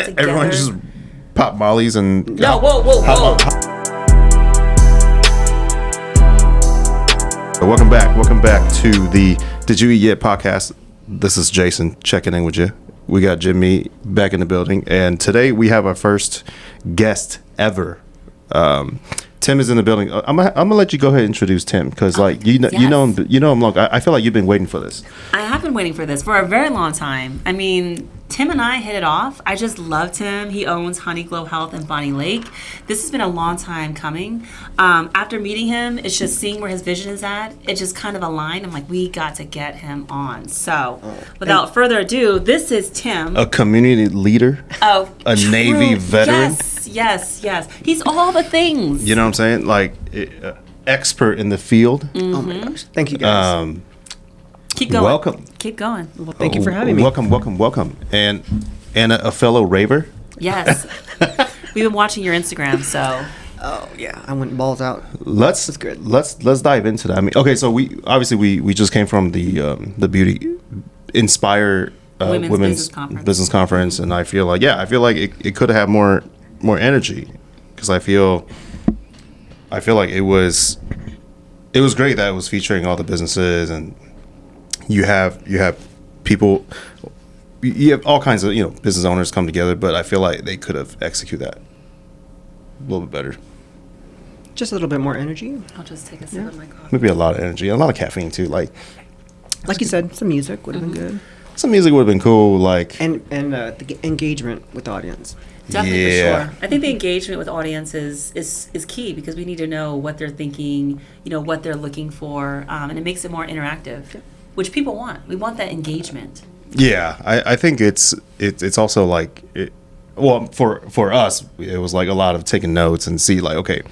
together. Everyone just pop mollies and... No, whoa. Welcome back to the Did You Eat Yet podcast. This is Jason checking in with you. We got Jin Mi back in the building, and today we have our first guest ever. Tim is in the building. I'm gonna let you go ahead and introduce Tim because, you know him long. I feel like you've been waiting for this. I have been waiting for this for a very long time. I mean, Tim and I hit it off. I just loved him. He owns HoneyGlow Health in Bonnie Lake. This has been a long time coming. After meeting him, it's just seeing where his vision is at. It just kind of aligned. I'm like, we got to get him on. So, without further ado, this is Tim. A community leader. Oh, a true. Navy veteran. Yes. He's all the things. You know what I'm saying? Like, expert in the field. Mm-hmm. Oh my gosh. Thank you guys. Keep going. Welcome. Keep going. Well, thank you for having me. Welcome. And a fellow raver. Yes. We've been watching your Instagram, so. Oh yeah, I went balls out. Let's dive into that. I mean, okay, so we just came from the Beauty Inspire women's business conference, and I feel like it could have more energy because I feel like it was great that it was featuring all the businesses, and you have people, you have all kinds of business owners come together, but I feel like they could have executed that a little bit better. Just a little bit more energy. I'll just take a sip of my coffee. Maybe a lot of energy, a lot of caffeine too. Like you said, some music would have been good. Some music would have been cool. Like and the engagement with the audience. Definitely, for sure. I think the engagement with audience is key because we need to know what they're thinking, what they're looking for, and it makes it more interactive, which people want. We want that engagement. Yeah, I think it's also like well, for us, it was like a lot of taking notes and see like, okay,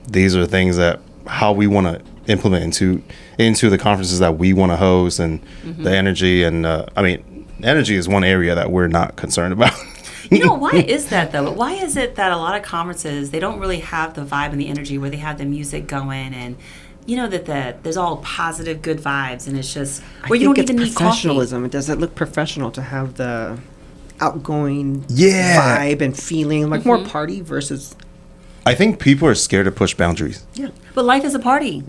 these are things that how we want to implement into the conferences that we want to host, and the energy. And I mean, energy is one area that we're not concerned about. Why is that though? Why is it that a lot of conferences, they don't really have the vibe and the energy where they have the music going and that there's all positive, good vibes, and it's just where you don't even need professionalism. coffee. Does it look professional to have the outgoing vibe and feeling like more party versus? I think people are scared to push boundaries. Yeah, but life is a party.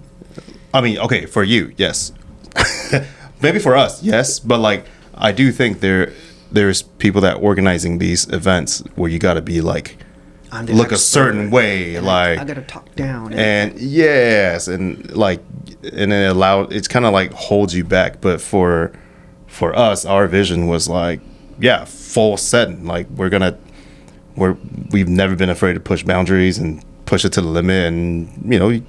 I mean, okay, for you, yes. Maybe for us, yes. But like, I do think there's people that organizing these events where you got to be like, look a certain way, like I got to talk down, and yes, and like, and it's kind of like holds you back. But for us, our vision was like, full setting. Like we've never been afraid to push boundaries and push it to the limit, and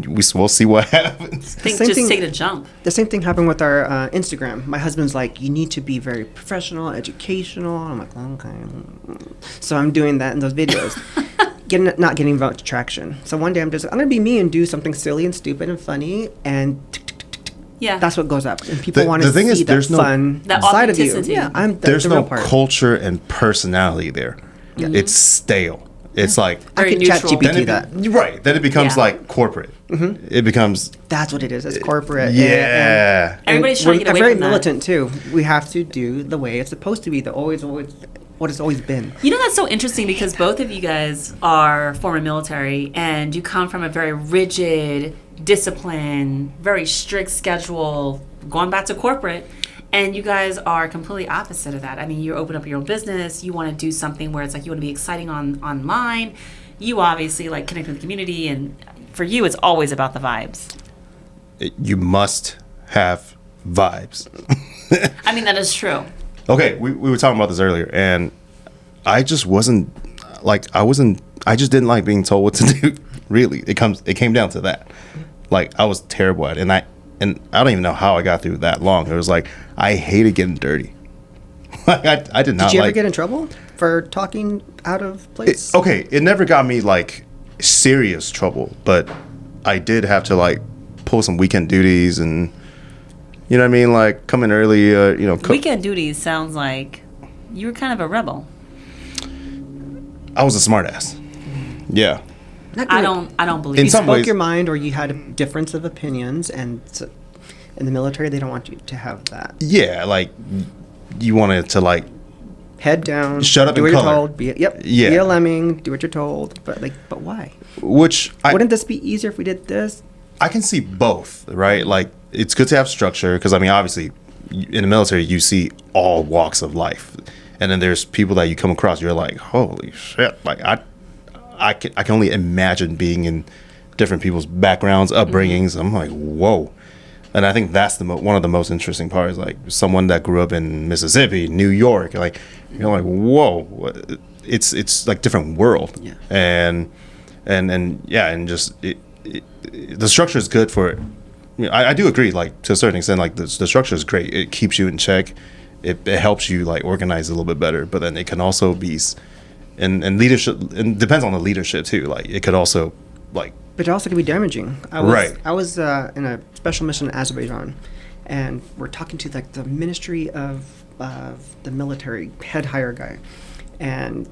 we'll see what happens. Take a jump. The same thing happened with our Instagram. My husband's like, you need to be very professional, educational. I'm like, okay. So I'm doing that in those videos, not getting much traction. So one day I'm gonna be me and do something silly and stupid and funny, and that's what goes up. And people want to see that fun side of you. Yeah, there's no culture and personality there. Yeah. It's stale. It's like I can chat GPT that. Right. Then it becomes like corporate. Mm-hmm. It becomes. That's what it is. It's corporate. Yeah. And everybody's trying to get away very from that. militant too. We have to do the way it's supposed to be. What it's always been. That's so interesting because both of you guys are former military and you come from a very rigid, disciplined, very strict schedule, going back to corporate. And you guys are completely opposite of that. I mean, you open up your own business. You want to do something where it's like you want to be exciting online. You obviously like connect with the community, and for you, it's always about the vibes. You must have vibes. I mean, that is true. Okay, we were talking about this earlier, and I just I just didn't like being told what to do. Really, it came down to that. Like I was terrible at it, and I don't even know how I got through that long. It was like I hated getting dirty. I did not. Did you ever get in trouble for talking out of place? It never got me like serious trouble, but I did have to like pull some weekend duties, and you know what I mean, like come in early. Weekend duties sounds like you were kind of a rebel. I was a smartass. Yeah. I don't believe you spoke your mind, or you had a difference of opinions, and in the military they don't want you to have that. Yeah, like you wanted to like head down, shut up do and what color. you're told. Be a lemming, do what you're told. But why? Wouldn't this be easier if we did this? I can see both, right? Like, it's good to have structure because, I mean, obviously, in the military, you see all walks of life. And then there's people that you come across, you're like, holy shit. Like, I can only imagine being in different people's backgrounds, upbringings. I'm like, whoa. And I think that's one of the most interesting parts. Like, someone that grew up in Mississippi, New York, like, you're like, whoa. It's like different world. Yeah. And just the structure is good for it. You know, I do agree, like, to a certain extent, like, the structure is great. It keeps you in check. It helps you, like, organize a little bit better. But then it can also be, and leadership, and depends on the leadership too. Like, it could also, like, but it also can be damaging. I was in a special mission in Azerbaijan, and we're talking to, like, the Ministry of the military head hire guy, and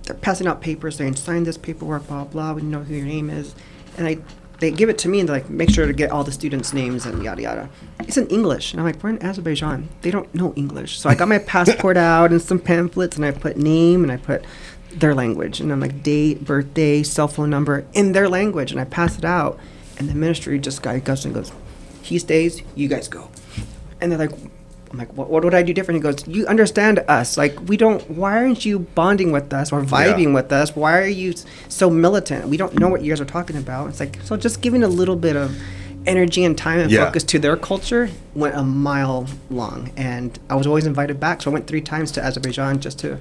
they're passing out papers saying, sign this paperwork, blah blah. We know who your name is, and they give it to me and they're like, make sure to get all the students' names and yada yada. It's in English, and I'm like, we're in Azerbaijan. They don't know English, so I got my passport out and some pamphlets, and I put name and I put their language, and I'm like, date, birthday, cell phone number in their language, and I pass it out, and the ministry just goes and goes, he stays, you guys go. And they're like, I'm like, what would I do different? He goes, you understand us, like, why aren't you bonding with us or vibing with us? Why are you so militant? We don't know what you guys are talking about. It's like, so just giving a little bit of energy and time and focus to their culture went a mile long, and I was always invited back, so I went 3 times to Azerbaijan just to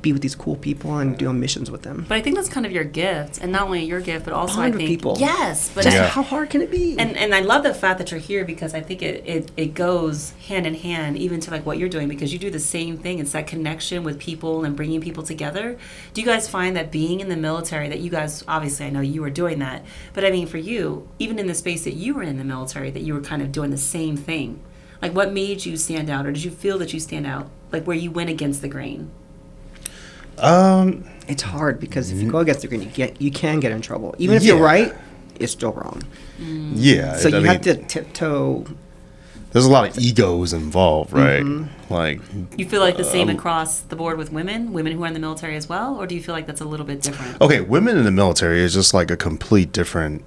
be with these cool people and do missions with them. But I think that's kind of your gift, and not only your gift, but also I think people. Yes, but how hard can it be? And I love the fact that you're here, because I think it goes hand in hand even to, like, what you're doing, because you do the same thing. It's that connection with people and bringing people together. Do you guys find that being in the military, that you guys, obviously I know you were doing that, but I mean for you, even in the space that you were in the military, that you were kind of doing the same thing? Like, what made you stand out, or did you feel that you stand out, like where you went against the grain? It's hard, because if you go against the grain, you can get in trouble. Even if you're right, it's still wrong. Yeah. So you have to tiptoe. There's a lot of egos involved, right? Mm-hmm. Like, you feel like the same across the board with women who are in the military as well, or do you feel like that's a little bit different? Okay, women in the military is just like a complete different,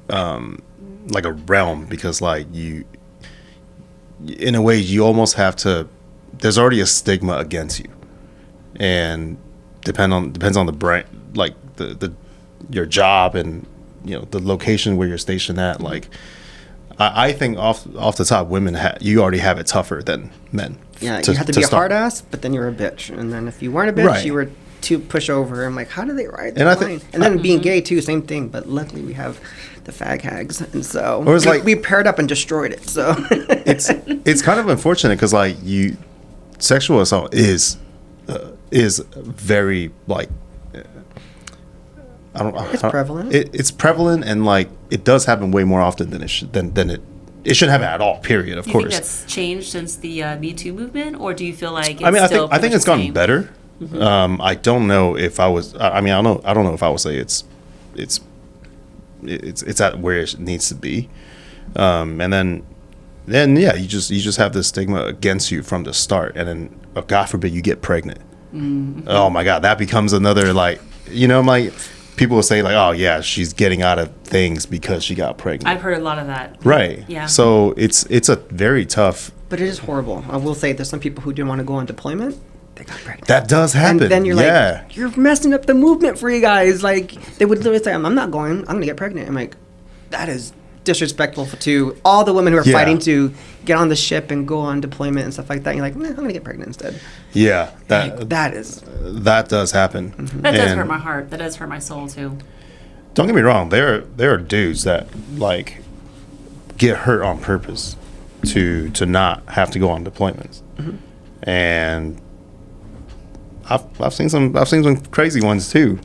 like a realm, because, like, you, in a way, you almost have to. There's already a stigma against you. And depends on the brand, like the your job, and, you know, the location where you're stationed at. Like, I think off the top, women you already have it tougher than men. Yeah, you have to be a hard ass, but then you're a bitch, and then if you weren't a bitch, you were to push over. I'm like, how do they ride the line? And then being gay too, same thing. But luckily we have the fag hags, and so we paired up and destroyed it. So it's kind of unfortunate, because, like, sexual assault is very, like, I don't know. It's prevalent. It's prevalent, and, like, it does happen way more often than it shouldn't happen at all. Period. Of course. Do you think that's changed since the Me Too movement, or do you feel like it's I think it's gotten better. Mm-hmm. I don't know if I was. I don't know if I would say it's at where it needs to be. And then yeah, you just have this stigma against you from the start, and then, God forbid, you get pregnant. Mm-hmm. Oh my God, that becomes another, like, you know, like, people will say, like, oh yeah, she's getting out of things because she got pregnant. I've heard a lot of that. Right. Yeah. So it's a very tough. But it is horrible. I will say, there's some people who didn't want to go on deployment. They got pregnant. That does happen. And then you're like, you're messing up the movement for you guys. Like, they would literally say, I'm not going. I'm going to get pregnant. I'm like, that is disrespectful to all the women who are fighting to get on the ship and go on deployment and stuff like that. And you're like, I'm going to get pregnant instead. Yeah. That does happen. Mm-hmm. That does hurt my heart. That does hurt my soul too. Don't get me wrong. There are dudes that, like, get hurt on purpose to not have to go on deployments. Mm-hmm. And I've seen some crazy ones too.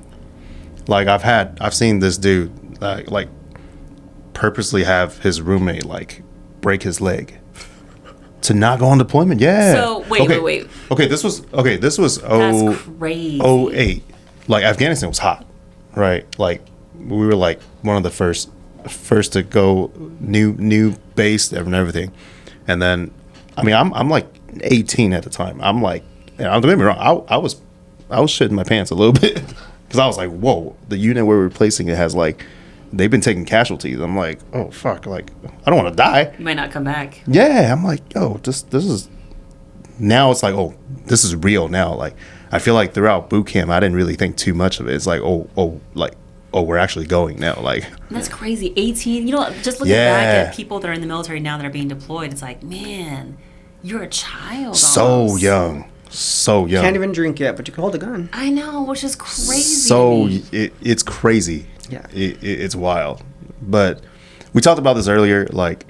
Like, I've seen this dude like purposely have his roommate, like, break his leg to not go on deployment. Yeah. So wait. Okay, this was That's crazy. 08. Like, Afghanistan was hot, right? Like, we were, like, one of the first to go, new base and everything. And then, I mean, I'm like 18 at the time. I'm like don't get me wrong, I was shitting my pants a little bit because I was like, whoa, the unit we're replacing it has like, they've been taking casualties. I'm like, oh fuck, like I don't want to die. You might not come back. Yeah, I'm like, yo, this is now. It's like, oh, this is real now. Like I feel like throughout boot camp, I didn't really think too much of it. It's like, we're actually going now. Like that's crazy. 18. You know, just looking back at people that are in the military now that are being deployed, it's like, man, you're a child. So young. Can't even drink yet, but you can hold a gun. I know, which is crazy. So it's crazy. Yeah, it's wild. But we talked about this earlier. Like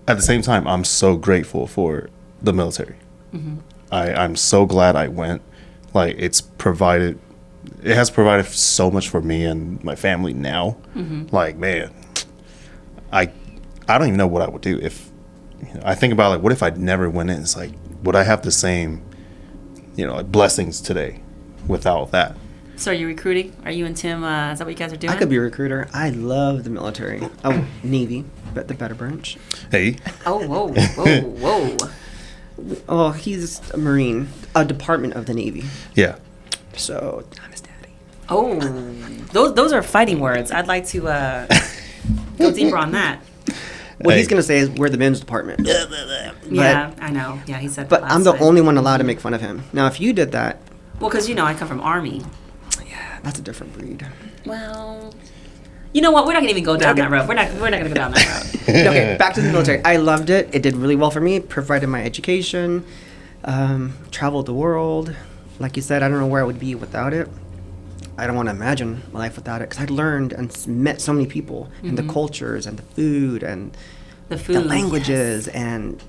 at the same time, I'm so grateful for the military. Mm-hmm. I'm so glad I went. Like it has provided so much for me and my family now. Mm-hmm. Like man, I don't even know what I would do if I think about like what if I never went in. It's like would I have the same like blessings today without that? So are you recruiting? Are you and Tim, is that what you guys are doing? I could be a recruiter. I love the military. Oh, Navy, but the better branch. Hey. Oh, whoa. Oh, he's a Marine, a department of the Navy. Yeah. So, I'm his daddy. Oh, those are fighting words. I'd like to go deeper on that. What he's going to say is we're the men's department. Yeah, I know. Yeah, he said that But last I'm the time. only one allowed to make fun of him. Now, if you did that... Well, because, I come from Army. Yeah, that's a different breed. Well, you know what? We're not going to even go down that road. We're not going to go down that road. Okay, back to the military. I loved it. It did really well for me. Provided my education. Traveled the world. Like you said, I don't know where I would be without it. I don't want to imagine my life without it because I learned and met so many people and the cultures and the food and the languages and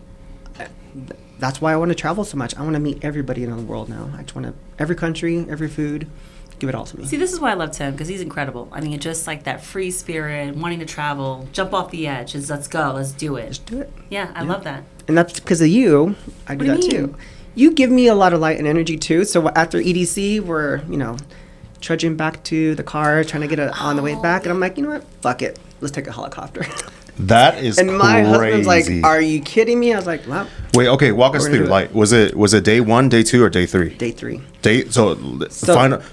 that's why I want to travel so much. I want to meet everybody in the world now. I just want to every country, every food, give it all to me. See, this is why I love Tim because he's incredible. I mean, just like that free spirit, wanting to travel, jump off the edge. Let's go, let's do it. Just do it. Yeah, I love that. And that's because of you. I do that too. You give me a lot of light and energy too. So after EDC, we're trudging back to the car, trying to get it on the way back. And I'm like, you know what? Fuck it. Let's take a helicopter. That is and my crazy. Husband's like, are you kidding me? I was like, well. Wait, okay, walk us through. Like, was it day 1, day 2, or day 3? Day 3. So the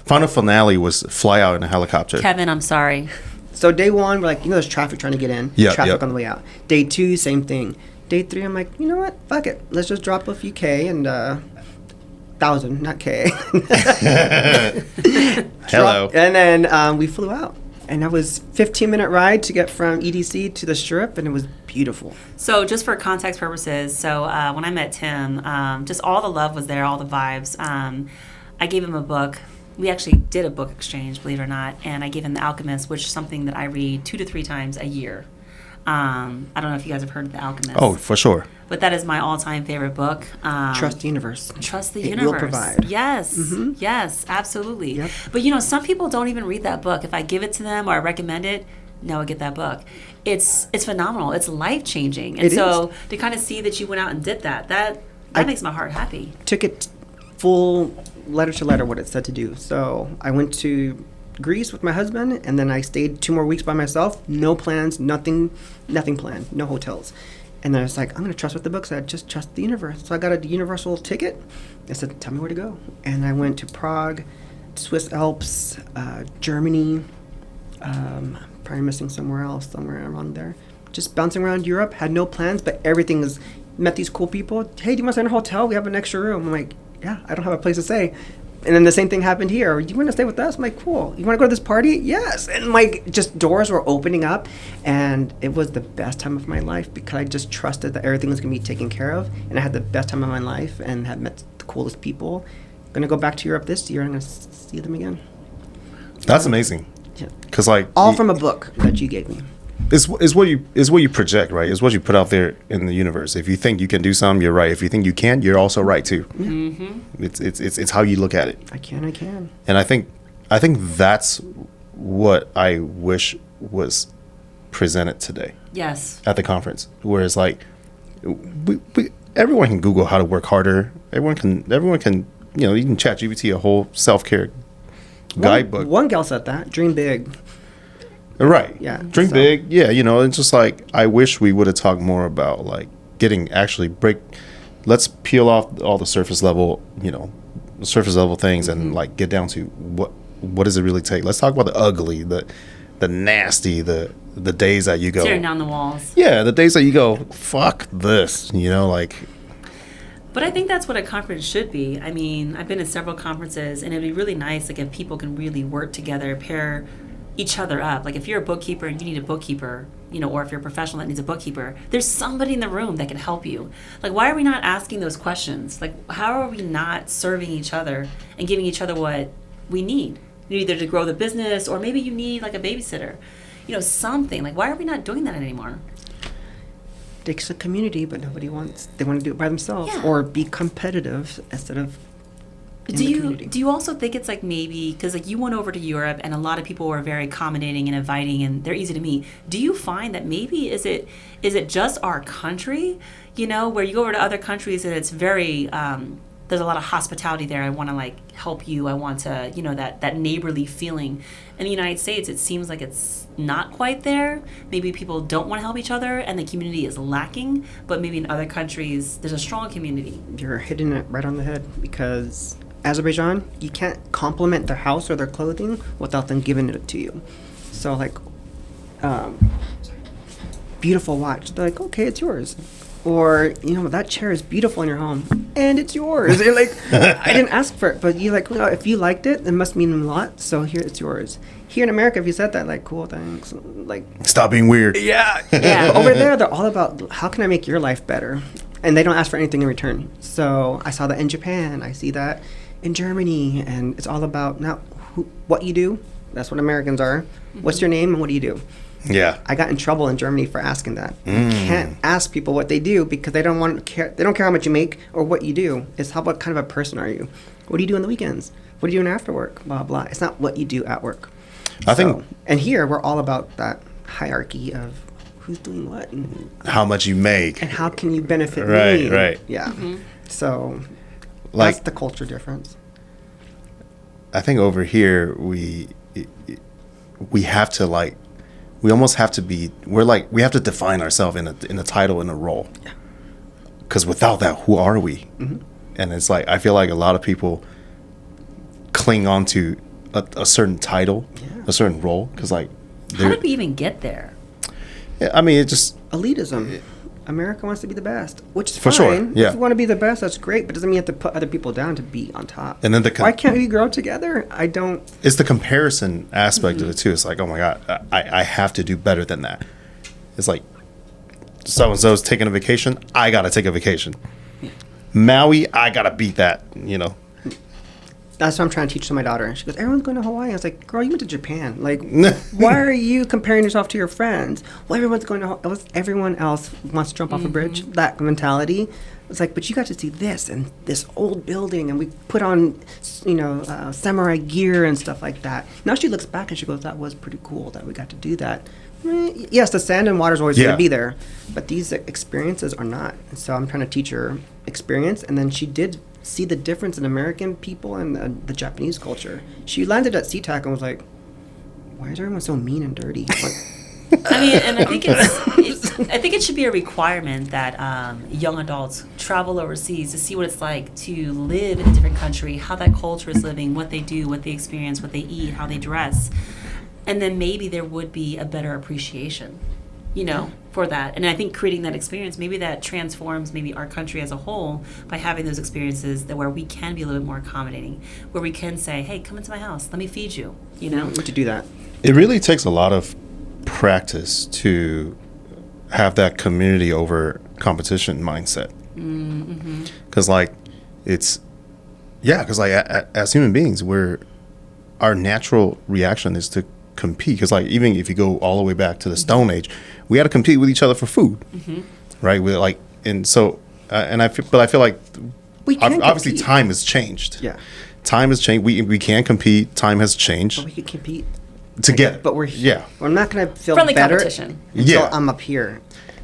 final finale was fly out in a helicopter. Kevin, I'm sorry. So day 1, we're like, there's traffic trying to get in. Traffic on the way out. Day 2, same thing. Day 3, I'm like, you know what? Fuck it. Let's just drop a few K and 1,000, not K. Hello. And then we flew out. And that was 15-minute ride to get from EDC to the Strip, and it was beautiful. So just for context purposes, when I met Tim, just all the love was there, all the vibes. I gave him a book. We actually did a book exchange, believe it or not, and I gave him The Alchemist, which is something that I read 2 to 3 times a year. I don't know if you guys have heard of The Alchemist. Oh, for sure. But that is my all-time favorite book. Trust the universe. Trust the universe. universe. It will provide. Yes. Mm-hmm. Yes, absolutely. Yep. But, some people don't even read that book. If I give it to them or I recommend it, no, get that book. It's phenomenal. It's life-changing. And so to kind of see that you went out and did that makes my heart happy. Took it full letter to letter what it said to do. So I went to Greece with my husband, and then I stayed 2 more weeks by myself. No plans, nothing planned, no hotels. And then I was like, I'm going to trust what the book said. Just trust the universe. So I got a universal ticket. I said, tell me where to go. And I went to Prague, Swiss Alps, Germany. Probably missing somewhere around there. Just bouncing around Europe. Had no plans, but everything is. Met these cool people. Hey, do you want to stay in a hotel? We have an extra room. I'm like, yeah, I don't have a place to stay. And then the same thing happened here. You want to stay with us? I'm like, cool. You want to go to this party? Yes. And just doors were opening up. And it was the best time of my life because I just trusted that everything was going to be taken care of. And I had the best time of my life and had met the coolest people. I'm going to go back to Europe this year and I'm going to see them again. That's amazing. Yeah. Because all from a book that you gave me. It's what you project, right? It's what you put out there in the universe. If you think you can do something, you're right. If you think you can't, you're also right too. Yeah. Mm-hmm. It's how you look at it. I can. And I think that's what I wish was presented today. Yes. At the conference, whereas everyone can Google how to work harder. Everyone can you can ChatGPT a whole self-care guidebook. One gal said that. Dream big. Right. Yeah. Drink big. Yeah. It's just I wish we would have talked more about let's peel off all the surface level, surface level things and like get down to what does it really take. Let's talk about the ugly, the nasty, the days that you go tearing down the walls. Yeah, the days that you go, fuck this, like. But I think that's what a conference should be. I mean, I've been to several conferences, and it'd be really nice like if people can really work together, pair each other up. Like if you're a bookkeeper and you need a bookkeeper, or if you're a professional that needs a bookkeeper, there's somebody in the room that can help you. Like, why are we not asking those questions? Like, how are we not serving each other and giving each other what we need? Either to grow the business, or maybe you need like a babysitter, something. Like, why are we not doing that anymore? It takes a community, but they want to do it by themselves, or be competitive instead of do you also think it's like maybe because like you went over to Europe and a lot of people were very accommodating and inviting and they're easy to meet. Do you find that maybe is it just our country, where you go over to other countries and it's very there's a lot of hospitality there. I want to like help you. I want to that neighborly feeling. In the United States, it seems like it's not quite there. Maybe people don't want to help each other and the community is lacking. But maybe in other countries, there's a strong community. You're hitting it right on the head because Azerbaijan, you can't compliment their house or their clothing without them giving it to you. So like, beautiful watch. They're like, okay, it's yours. Or, that chair is beautiful in your home and it's yours. You're like, I didn't ask for it, but you like, if you liked it, it must mean a lot. So here, it's yours. Here in America, if you said that, like, cool, thanks. Like, stop being weird. Yeah. But over there, they're all about how can I make your life better? And they don't ask for anything in return. So I saw that in Japan. I see that in Germany, and it's all about what you do. That's what Americans are. Mm-hmm. What's your name and what do you do? Yeah. I got in trouble in Germany for asking that. You can't ask people what they do because they don't care. They don't care how much you make or what you do. It's what kind of a person are you? What do you do on the weekends? What are you doing after work? Blah blah. It's not what you do at work. I think. And here we're all about that hierarchy of who's doing what and how much you make and how can you benefit me. Right. Yeah. Mm-hmm. So that's the culture difference. I think over here we have to we almost have to be. We have to define ourselves in a title, in a role. Yeah. Because without that, who are we? Mm-hmm. And it's like I feel like a lot of people cling on to a certain title, a certain role. Because how did we even get there? Yeah, I mean, it just elitism. America wants to be the best, which is for fine. Sure. Yeah. If you want to be the best, that's great, but doesn't mean you have to put other people down to be on top. And then why can't we grow together? I don't. It's the comparison aspect of it too. It's like, oh my God, I have to do better than that. It's like so and so's taking a vacation. I gotta take a vacation. Yeah. Maui, I gotta beat that. That's what I'm trying to teach to my daughter. She goes, everyone's going to Hawaii. I was like, girl, you went to Japan. Like, why are you comparing yourself to your friends? Well, everyone's going to everyone else wants to jump off a bridge. That mentality. It's like, but you got to see this and this old building, and we put on, samurai gear and stuff like that. Now she looks back and she goes, that was pretty cool that we got to do that. Yes, the sand and water is always going to be there, but these experiences are not. And so I'm trying to teach her experience, and then she did see the difference in American people and the Japanese culture. She landed at SeaTac and was like, why is everyone so mean and dirty? I mean, and I think I think it should be a requirement that young adults travel overseas to see what it's like to live in a different country, how that culture is living, what they do, what they experience, what they eat, how they dress. And then maybe there would be a better appreciation, for that. And I think creating that experience, maybe that transforms maybe our country as a whole by having those experiences where we can be a little bit more accommodating, where we can say, hey, come into my house, let me feed you, Would you do that? It really takes a lot of practice to have that community over competition mindset. Because as human beings, our natural reaction is to compete. Because even if you go all the way back to the Stone Age, we had to compete with each other for food, right? I feel like obviously time has changed. Yeah, time has changed. We can compete. Time has changed. But we can compete together. But we're not going to feel friendly better competition until I'm up here.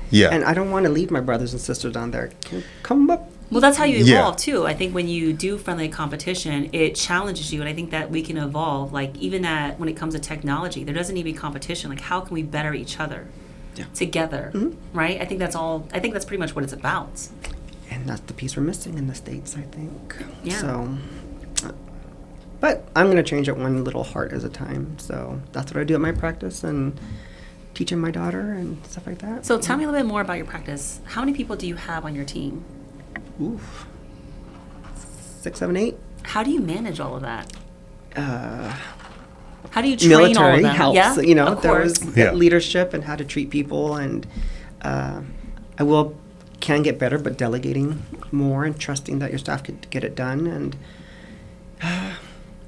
Yeah, and I don't want to leave my brothers and sisters down there. Come up. Well, that's how you evolve, too. I think when you do friendly competition, it challenges you, and I think that we can evolve. Even when it comes to technology, there doesn't need to be competition. How can we better each other together, right? I think that's pretty much what it's about. And that's the piece we're missing in the States, I think. Yeah. So But I'm going to change it one little heart at a time. So that's what I do at my practice and teaching my daughter and stuff like that. So tell me a little bit more about your practice. How many people do you have on your team? Oof. 6, 7, 8. How do you manage all of that? How do you train military all of them? helps. Yeah, You know, of there course. was Yeah. leadership and how to treat people, and I can get better, but delegating more and trusting that your staff could get it done. And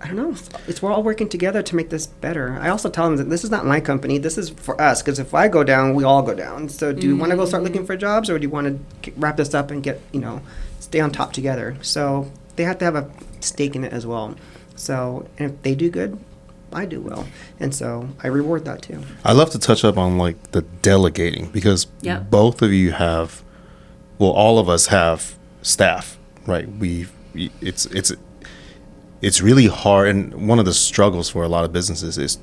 I don't know. We're all working together to make this better. I also tell them that this is not my company. This is for us, because if I go down, we all go down. So do you want to go start looking for jobs, or do you want to wrap this up and get, stay on top together? So they have to have a stake in it as well. So, and if they do good, I do well. And so I reward that too. I love to touch up on like the delegating, because both of you have, well, all of us have staff, right? It's really hard, and one of the struggles for a lot of businesses is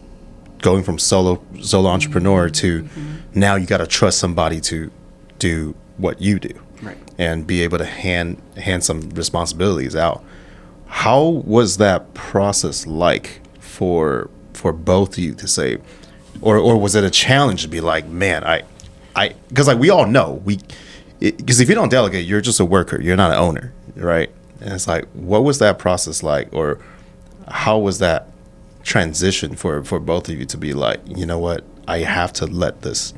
going from solo entrepreneur to now you got to trust somebody to do what you do, Right. and be able to hand some responsibilities out. How was that process like for both of you to say, or was it a challenge to be like, man, I because like we all know because if you don't delegate, you're just a worker, you're not an owner, right? And it's like, what was that process like, or how was that transition for both of you to be like, you know what, I have to let this,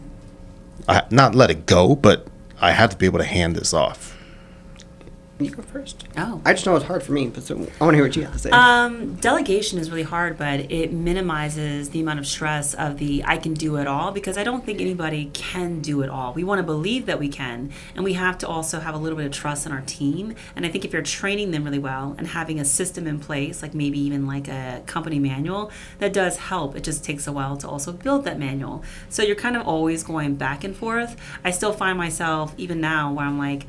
not let it go, but I have to be able to hand this off. You go first. Oh. I just know it's hard for me, but so I want to hear what you have to say. Delegation is really hard, but it minimizes the amount of stress of the I can do it all, because I don't think anybody can do it all. We want to believe that we can, and we have to also have a little bit of trust in our team. And I think if you're training them really well and having a system in place, like maybe even like a company manual, that does help. It just takes a while to also build that manual. So you're kind of always going back and forth. I still find myself, even now, where I'm like,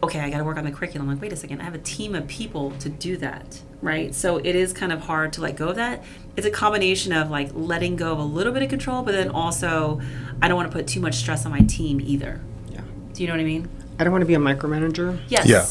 okay, I got to work on the curriculum. I'm like, wait a second, I have a team of people to do that, right? So it is kind of hard to let go of that. It's a combination of like letting go of a little bit of control, but then also I don't want to put too much stress on my team either. Yeah. Do you know what I mean? I don't want to be a micromanager. Yes. Yeah.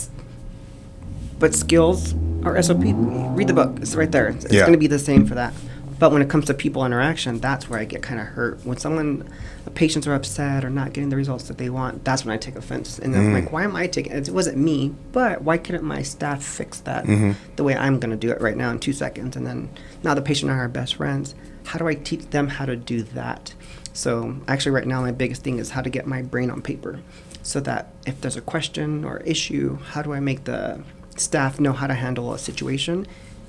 But skills are SOP. Read the book. It's right there. It's Yeah. going to be the same for that. But when it comes to people interaction, that's where I get kind of hurt. When patients are upset or not getting the results that they want, that's when I take offense. And I'm like, why am I taking it? It wasn't me, but why couldn't my staff fix that the way I'm going to do it right now in 2 seconds? And then now the patient and I are best friends. How do I teach them how to do that? So actually right now my biggest thing is how to get my brain on paper, so that if there's a question or issue, how do I make the staff know how to handle a situation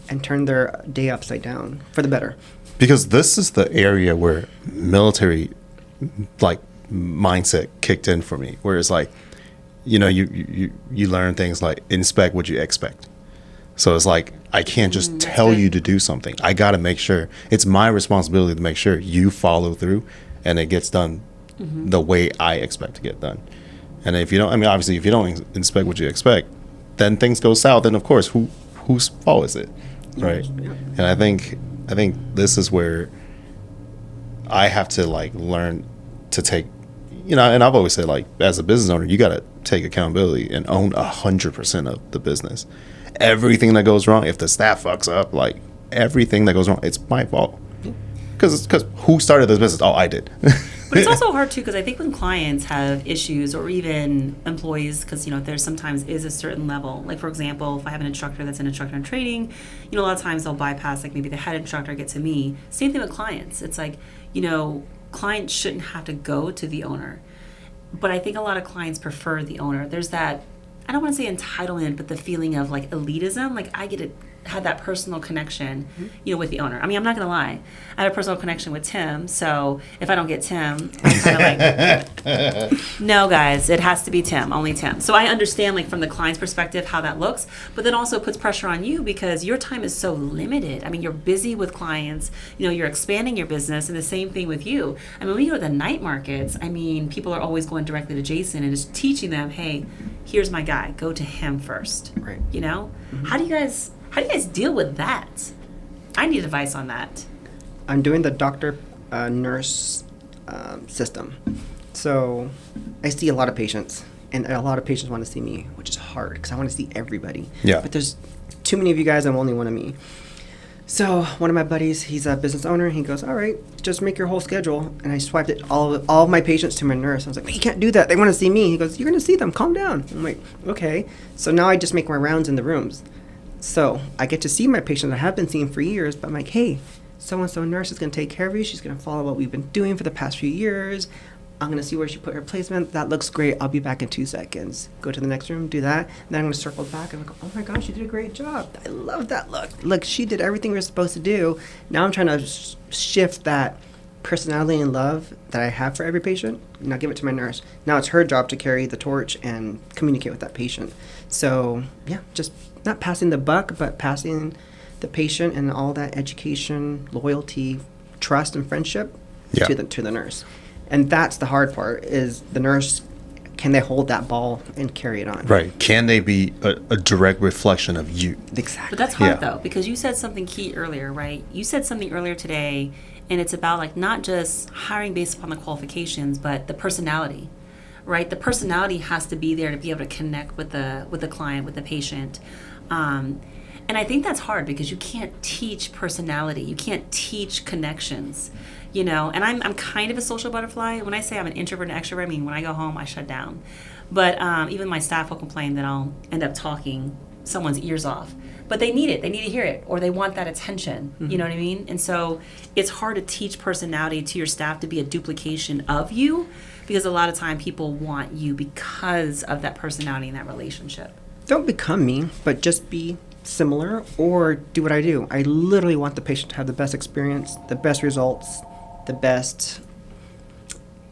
and turn their day upside down for the better? Because this is the area where military like mindset kicked in for me, where it's like, you learn things like inspect what you expect. So it's like, I can't just tell you to do something. I got to make sure it's my responsibility to make sure you follow through and it gets done the way I expect to get done. And if you don't, obviously if you don't inspect what you expect, then things go south. And of course, whose fault is it? Right. Yeah. And I think this is where I have to like learn to take, and I've always said, like, as a business owner, you got to take accountability and own 100% of the business. Everything that goes wrong, if the staff fucks up, like everything that goes wrong, it's my fault. Because who started this business? Oh, I did. But it's also hard too, because I think when clients have issues, or even employees, because there sometimes is a certain level. Like for example, if I have an instructor that's an instructor in training, a lot of times they'll bypass like maybe the head instructor, get to me. Same thing with clients. It's like clients shouldn't have to go to the owner, but I think a lot of clients prefer the owner. There's that, I don't want to say entitlement, but the feeling of like elitism. Like I get to have that personal connection, with the owner. I'm not gonna lie, I have a personal connection with Tim. So if I don't get Tim, I'm kind of like, no guys, it has to be Tim, only Tim. So I understand like from the client's perspective how that looks, but then also puts pressure on you because your time is so limited. You're busy with clients, you're expanding your business, and the same thing with you. When we go to the night markets, people are always going directly to Jason and just teaching them, hey, here's my guy, go to him first. Right. How do you guys deal with that? I need advice on that. I'm doing the doctor nurse system. So I see a lot of patients, and a lot of patients want to see me, which is hard because I want to see everybody. Yeah. But there's too many of you guys and only one of me. So one of my buddies, he's a business owner. He goes, all right, just make your whole schedule. And I swiped it all of my patients to my nurse. I was like, you can't do that. They want to see me. He goes, you're going to see them. Calm down. I'm like, okay. So now I just make my rounds in the rooms. So I get to see my patients I have been seeing for years. But I'm like, hey, so-and-so nurse is going to take care of you. She's going to follow what we've been doing for the past few years. I'm going to see where she put her placement. That looks great. I'll be back in 2 seconds. Go to the next room, do that. And then I'm going to circle back and go, oh my gosh, you did a great job. I love that look. Look, she did everything we were supposed to do. Now I'm trying to shift that personality and love that I have for every patient. Now give it to my nurse. Now it's her job to carry the torch and communicate with that patient. So yeah, just not passing the buck, but passing the patient and all that education, loyalty, trust, and friendship to the nurse. And that's the hard part, is the nurse, can they hold that ball and carry it on? Right. Can they be a direct reflection of you? Exactly. But that's hard, though, because you said something key earlier, right? You said something earlier today, and it's about, like, not just hiring based upon the qualifications, but the personality, right? The personality has to be there to be able to connect with the client, with the patient. And I think that's hard because you can't teach personality. You can't teach connections. You know, and I'm kind of a social butterfly. When I say I'm an introvert and extrovert, I mean, when I go home, I shut down. But even my staff will complain that I'll end up talking someone's ears off. But they need it. They need to hear it, or they want that attention. Mm-hmm. You know what I mean? And so it's hard to teach personality to your staff to be a duplication of you, because a lot of time people want you because of that personality and that relationship. Don't become me, but just be similar, or do what I do. I literally want the patient to have the best experience, the best results, the best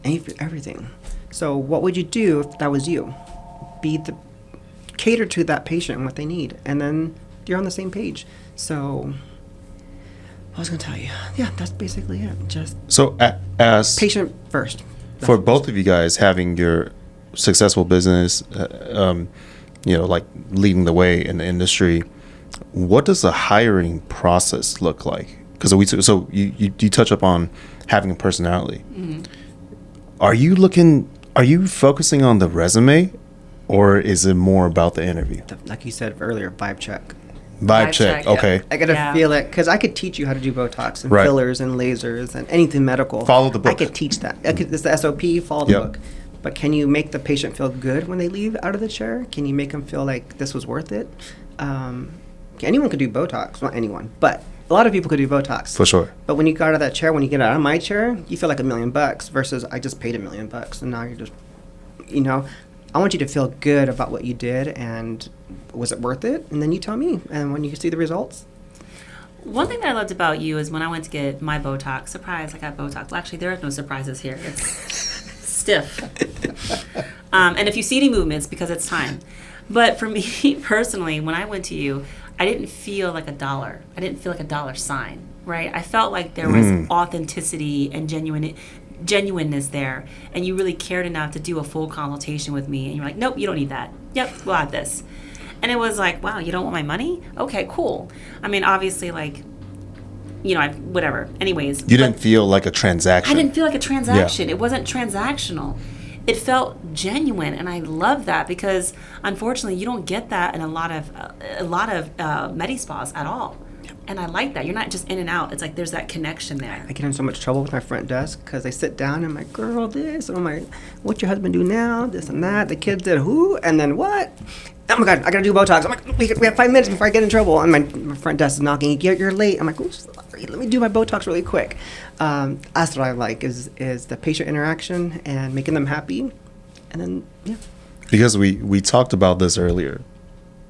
everything. So what would you do if that was you? Cater to that patient and what they need, and then you're on the same page. So I was going to tell you, that's basically it. Just so as patient first. For both of you guys having your successful business, like leading the way in the industry, what does the hiring process look like? Because you touch up on having a personality. Mm-hmm. Are you focusing on the resume, or is it more about the interview? Like you said earlier, vibe check. Vibe check. Okay. Yeah. I gotta feel it, because I could teach you how to do Botox and fillers and lasers and anything medical. Follow the book. I could teach that. It's the SOP. Follow the book. But can you make the patient feel good when they leave out of the chair? Can you make them feel like this was worth it? Anyone could do Botox. Not anyone, but a lot of people could do Botox. For sure. But when you got out of that chair, when you get out of my chair, you feel like $1 million versus I just paid $1 million, and now you're just, I want you to feel good about what you did, and was it worth it? And then you tell me, and when you see the results. One thing that I loved about you is when I went to get my Botox, surprise, I got Botox. Well, actually, there are no surprises here. It's stiff. And if you see any movements, because it's time. But for me personally, when I went to you, I didn't feel like a dollar. I didn't feel like a dollar sign, right? I felt like there was authenticity and genuineness there, and you really cared enough to do a full consultation with me, and you're like, nope, you don't need that. Yep, we'll have this. And it was like, wow, you don't want my money? Okay, cool. I mean, obviously, like, whatever. Anyways. You didn't feel like a transaction. I didn't feel like a transaction. Yeah. It wasn't transactional. It felt genuine, and I love that, because unfortunately you don't get that in a lot of med spas at all. And I like that. You're not just in and out. It's like there's that connection there. I get in so much trouble with my front desk because they sit down and I'm like, girl, this. And I'm like, what's your husband do now? This and that. The kids did who? And then what? Oh my God, I gotta do Botox. I'm like, we have 5 minutes before I get in trouble. And my front desk is knocking. You're late. I'm like, oops, sorry. Let me do my Botox really quick. That's what I like is the patient interaction and making them happy. And then, yeah. Because we talked about this earlier.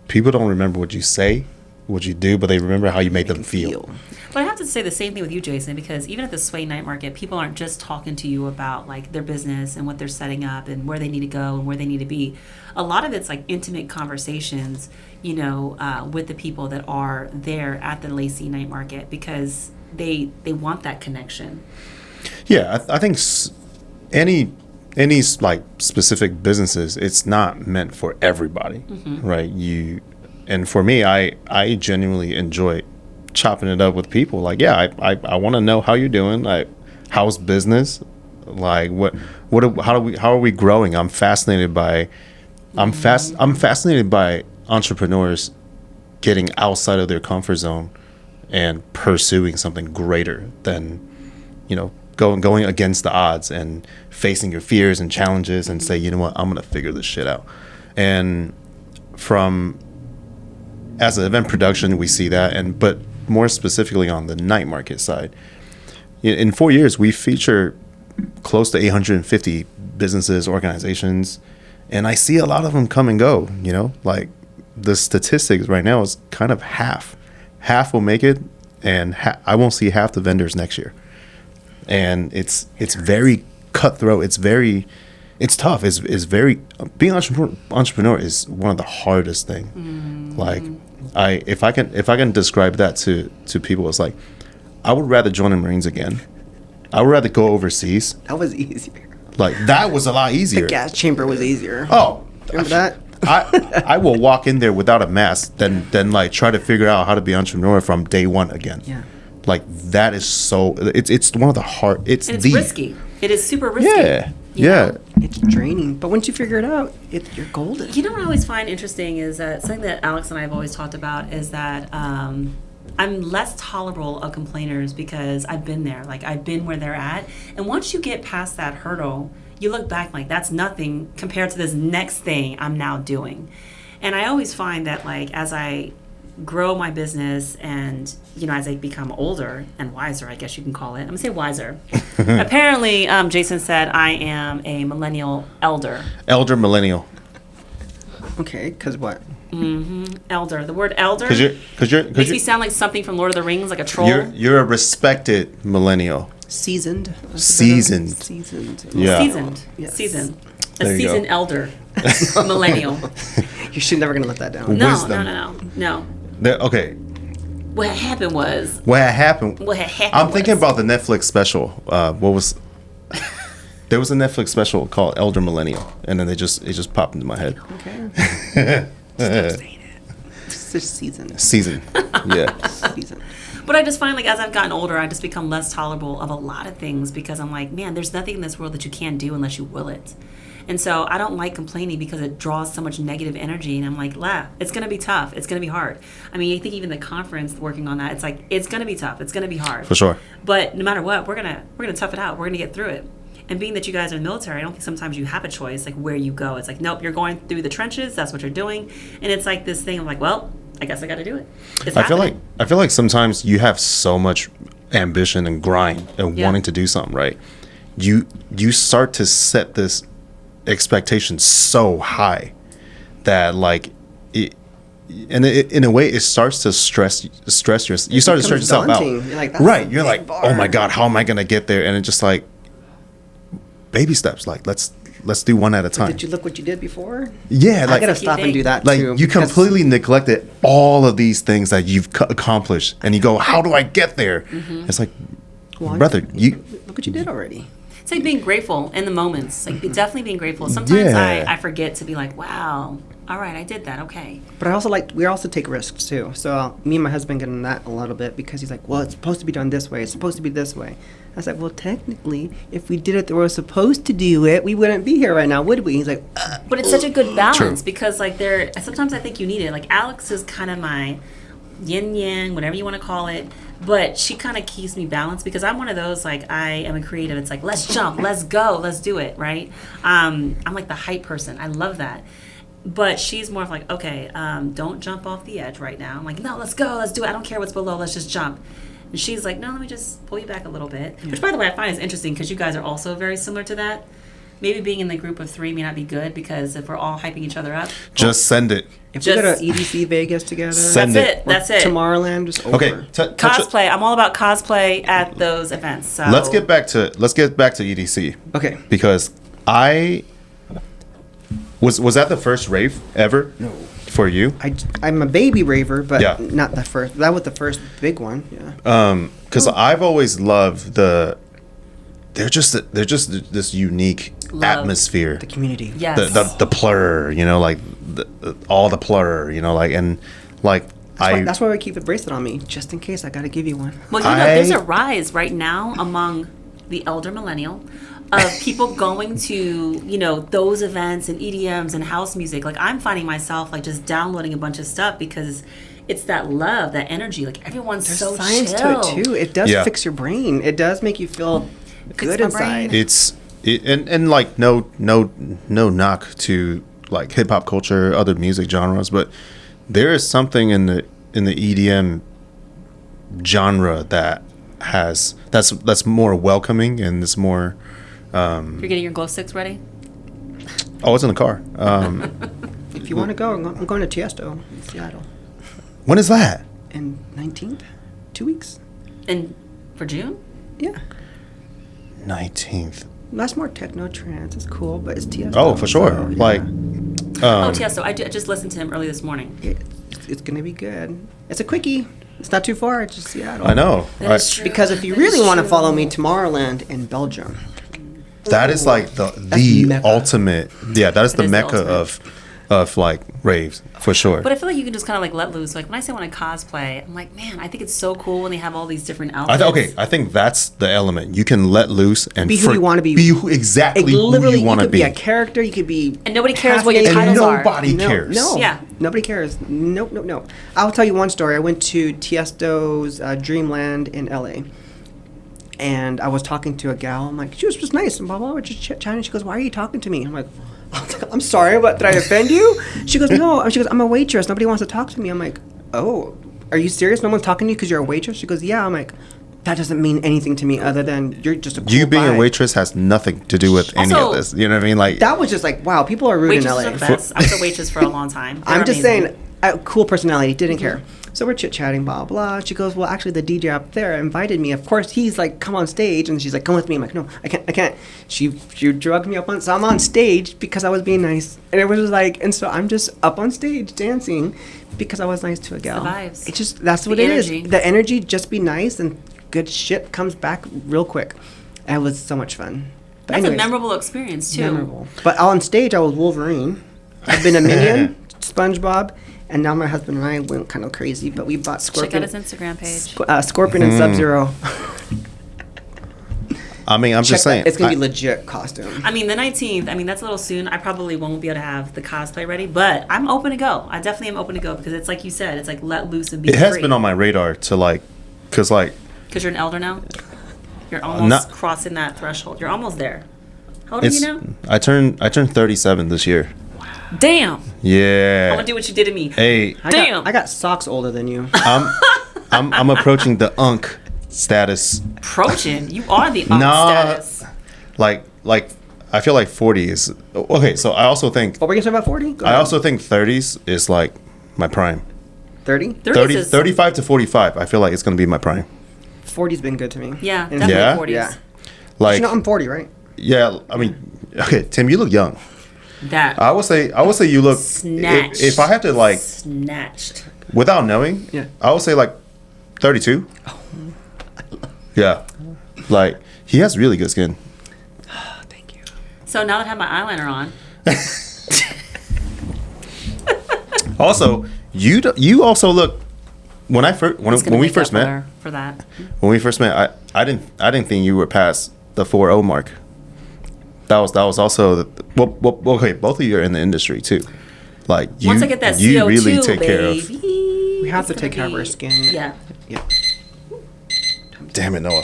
People don't remember what you say, what you do, but they remember how you make them feel. But I have to say the same thing with you, Jason, because even at the Sway Night Market, people aren't just talking to you about like their business and what they're setting up and where they need to go and where they need to be. A lot of it's like intimate conversations, with the people that are there at the Lacey Night Market, because they want that connection. Yeah, I think any like specific businesses, it's not meant for everybody, right? And for me, I genuinely enjoy chopping it up with people. Like, yeah, I want to know how you're doing. Like, how's business? Like, how are we growing? I'm fascinated by, I'm fascinated by entrepreneurs getting outside of their comfort zone and pursuing something greater than, going against the odds and facing your fears and challenges and say, you know what, I'm going to figure this shit out. And as an event production, we see that, but more specifically on the night market side, in 4 years, we feature close to 850 businesses, organizations, and I see a lot of them come and go. Like the statistics right now is kind of half will make it, and I won't see half the vendors next year. And it's very cutthroat. It's tough. It's very, being an entrepreneur is one of the hardest things. Like if I can describe that to people, it's like, I would rather join the Marines again. I would rather go overseas. That was easier. Like, that was a lot easier. The gas chamber was easier. Oh, remember that? I will walk in there without a mask than like try to figure out how to be an entrepreneur from day one again. Yeah. Like, that is so, it's one of the hard, it's risky. It is super risky. Yeah. Yeah. It's draining, but once you figure it out, you're golden. You know what I always find interesting is that something that Alex and I have always talked about is that I'm less tolerable of complainers because I've been there. Like, I've been where they're at. And once you get past that hurdle, you look back like, that's nothing compared to this next thing I'm now doing. And I always find that, like, as I grow my business and, as I become older and wiser, I guess you can call it. I'm going to say wiser. Apparently, Jason said I am a millennial elder. Elder millennial. Okay, because what? Elder. The word elder makes me sound like something from Lord of the Rings, like a troll. You're a respected millennial. Seasoned. Seasoned. Yeah. Seasoned. Yes. Seasoned. There A seasoned elder. Millennial. You're never going to let that down. No. Okay. What had happened was. I'm thinking about the Netflix special. There was a Netflix special called Elder Millennial, and then it just popped into my head. Okay. Stop saying it. It's just Season. Yeah. Season. But I just find, like, as I've gotten older, I just become less tolerable of a lot of things because I'm like, man, there's nothing in this world that you can't do unless you will it. And so I don't like complaining because it draws so much negative energy. And I'm like, it's going to be tough. It's going to be hard. I mean, I think even the conference working on that, it's like, it's going to be tough. It's going to be hard. For sure. But no matter what, we're going to tough it out. We're going to get through it. And being that you guys are in the military, I don't think sometimes you have a choice, like, where you go. It's like, nope, you're going through the trenches. That's what you're doing. And it's like this thing of like, well, I guess I got to do it. I feel like sometimes you have so much ambition and grind and wanting to do something, right? You start to set this expectation so high that, like, in a way, it starts to stress you start to stress yourself out. You're like, right? You're like, oh my god, how am I gonna get there? And it's just like baby steps. Like, let's do one at a time. Did you look what you did before? Yeah, like, I gotta stop and do that like, too. You completely neglected all of these things that you've accomplished, and you go, how do I get there? It's like, brother, you look what you did already. It's like being grateful in the moments. Like, definitely being grateful. Sometimes I forget to be like, wow, all right, I did that, okay. But we also take risks too. So me and my husband get in that a little bit because he's like, well, it's supposed to be done this way. It's supposed to be this way. I was like, well, technically, if we did it the way we're supposed to do it, we wouldn't be here right now, would we? He's like, but it's such a good balance. True. Because, like, sometimes I think you need it. Like, Alex is kind of my yin yang, whatever you want to call it. But she kind of keeps me balanced because I'm one of those, like, I am a creative. It's like, let's jump, let's go, let's do it, right? I'm like the hype person. I love that. But she's more of like, okay, don't jump off the edge right now. I'm like, no, let's go, let's do it. I don't care what's below, let's just jump. And she's like, no, let me just pull you back a little bit. Yeah. Which, by the way, I find is interesting because you guys are also very similar to that. Maybe being in the group of three may not be good because if we're all hyping each other up. Just send it. If we go to EDC Vegas together. That's it. Tomorrowland, just over. Okay. Cosplay. I'm all about cosplay at those events. So. Let's get back to EDC. Okay. Because was that the first rave ever? No. For you? I'm a baby raver, but not the first. That was the first big one. Yeah. Because I've always loved they're just this unique atmosphere. The community. Yes. The plur, like all the plur, like, and like that's why I keep a bracelet on me, just in case I got to give you one. Well, there's a rise right now among the elder millennial of people going to, those events and EDMs and house music. Like, I'm finding myself, like, just downloading a bunch of stuff because it's that love, that energy. Like everyone's There's so science chill. to it too. It does fix your brain. It does make you feel good inside. And like no knock to like hip hop culture, other music genres, but there is something in the EDM genre that's more welcoming and it's more. You're getting your glow sticks ready? Oh, it's in the car. If you want to go, I'm going to Tiesto in Seattle. When is that? And 19th, 2 weeks. And for June? Yeah. 19th. That's more techno trance. It's cool, but it's Tiesto. Oh, for sure. So, yeah. Like, Tiesto. I just listened to him early this morning. It's gonna be good. It's a quickie. It's not too far. It's just Seattle. I know. That is true. Because if you That really is want to true. follow me, Tomorrowland in Belgium. that is like the Mecca. ultimate. Yeah, that is the is the mecca ultimate. of like raves for sure. But I feel like you can just kind of like let loose. Like when I say when I cosplay, I'm like, man, I think it's so cool when they have all these different outfits. I think that's the element. You can let loose and Be who you want to be. Exactly who Literally, you want to could be a character. You could be. And nobody cares what your half titles naked. are. Nobody cares. No. Yeah. Nobody cares. Nope. I'll tell you one story. I went to Tiesto's Dreamland in LA. And I was talking to a gal. I'm like, she was just nice and blah, blah. We're just chatting. She goes, why are you talking to me? I'm like, I'm sorry, but did I offend you? She goes, no. She goes, I'm a waitress. Nobody wants to talk to me. I'm like, oh, are you serious? No one's talking to you because you're a waitress? She goes, yeah. I'm like, that doesn't mean anything to me other than you're just a cool You being vibe. a waitress has nothing to do with any of Also, this. You know what I mean? Like That was just like, wow, people are rude in Waitresses LA. are the best. I was a waitress for a long time. They're I'm just amazing. saying, cool personality, didn't care. So we're chit-chatting, blah, blah. She goes, well, actually, the DJ up there invited me. Of course, he's like, come on stage. And she's like, come with me. I'm like, no, I can't. She drugged me up on, so I'm on stage because I was being nice. And it was just like, and so I'm just up on stage dancing because I was nice to a gal. the vibes. It's just, that's what The it is. energy. The energy, just be nice and good shit comes back real quick. And it was so much fun. But That's a anyways, memorable experience, too. memorable. But on stage, I was Wolverine. I've been a Minion, SpongeBob, and now my husband and I went kind of crazy. But we bought Check out Scorpion, his Instagram page. Scorpion and Sub-Zero. I mean, I'm just saying. It's gonna be legit costume. I mean, the 19th, that's a little soon. I probably won't be able to have the cosplay ready, but I'm open to go. I definitely am open to go because it's like you said, it's like let loose and be It has free. been on my radar to like, cause like Because you're an elder now? You're almost Not- crossing that threshold. You're almost there. How old are it's. you now? I turned 37 this year. Damn. I Yeah. want to do what you did to me. Hey, Damn. I got socks older than you. I'm approaching the unk status. Approaching. You are the Nah. status. Like I feel like 40 is okay. So I also think What were you gonna say about 40? Go I ahead. also think 30s is like my prime. 30? 30, 35 to 45. I feel like it's gonna be my prime. 40's been good to me. Yeah, And- definitely Yeah? 40s. Yeah. Like You know, I'm 40, right? yeah. I mean, okay, Tim, you look young. That. I would say you look. Snatched. If I had to like, Snatched. without knowing, Yeah. I would say like 32. Yeah, like he has really good skin. Oh, thank you. So now that I have my eyeliner on, Also, you also look. When I first it's gonna when we make first up met, for that. I didn't think you were past the 4.0 mark. That was also well, okay. Both of you are in the industry too. Like you, Once I get that you CO2, really take baby, care of. We have to it's take care gonna of our be- skin. Yeah. Yeah. Damn it, Noah.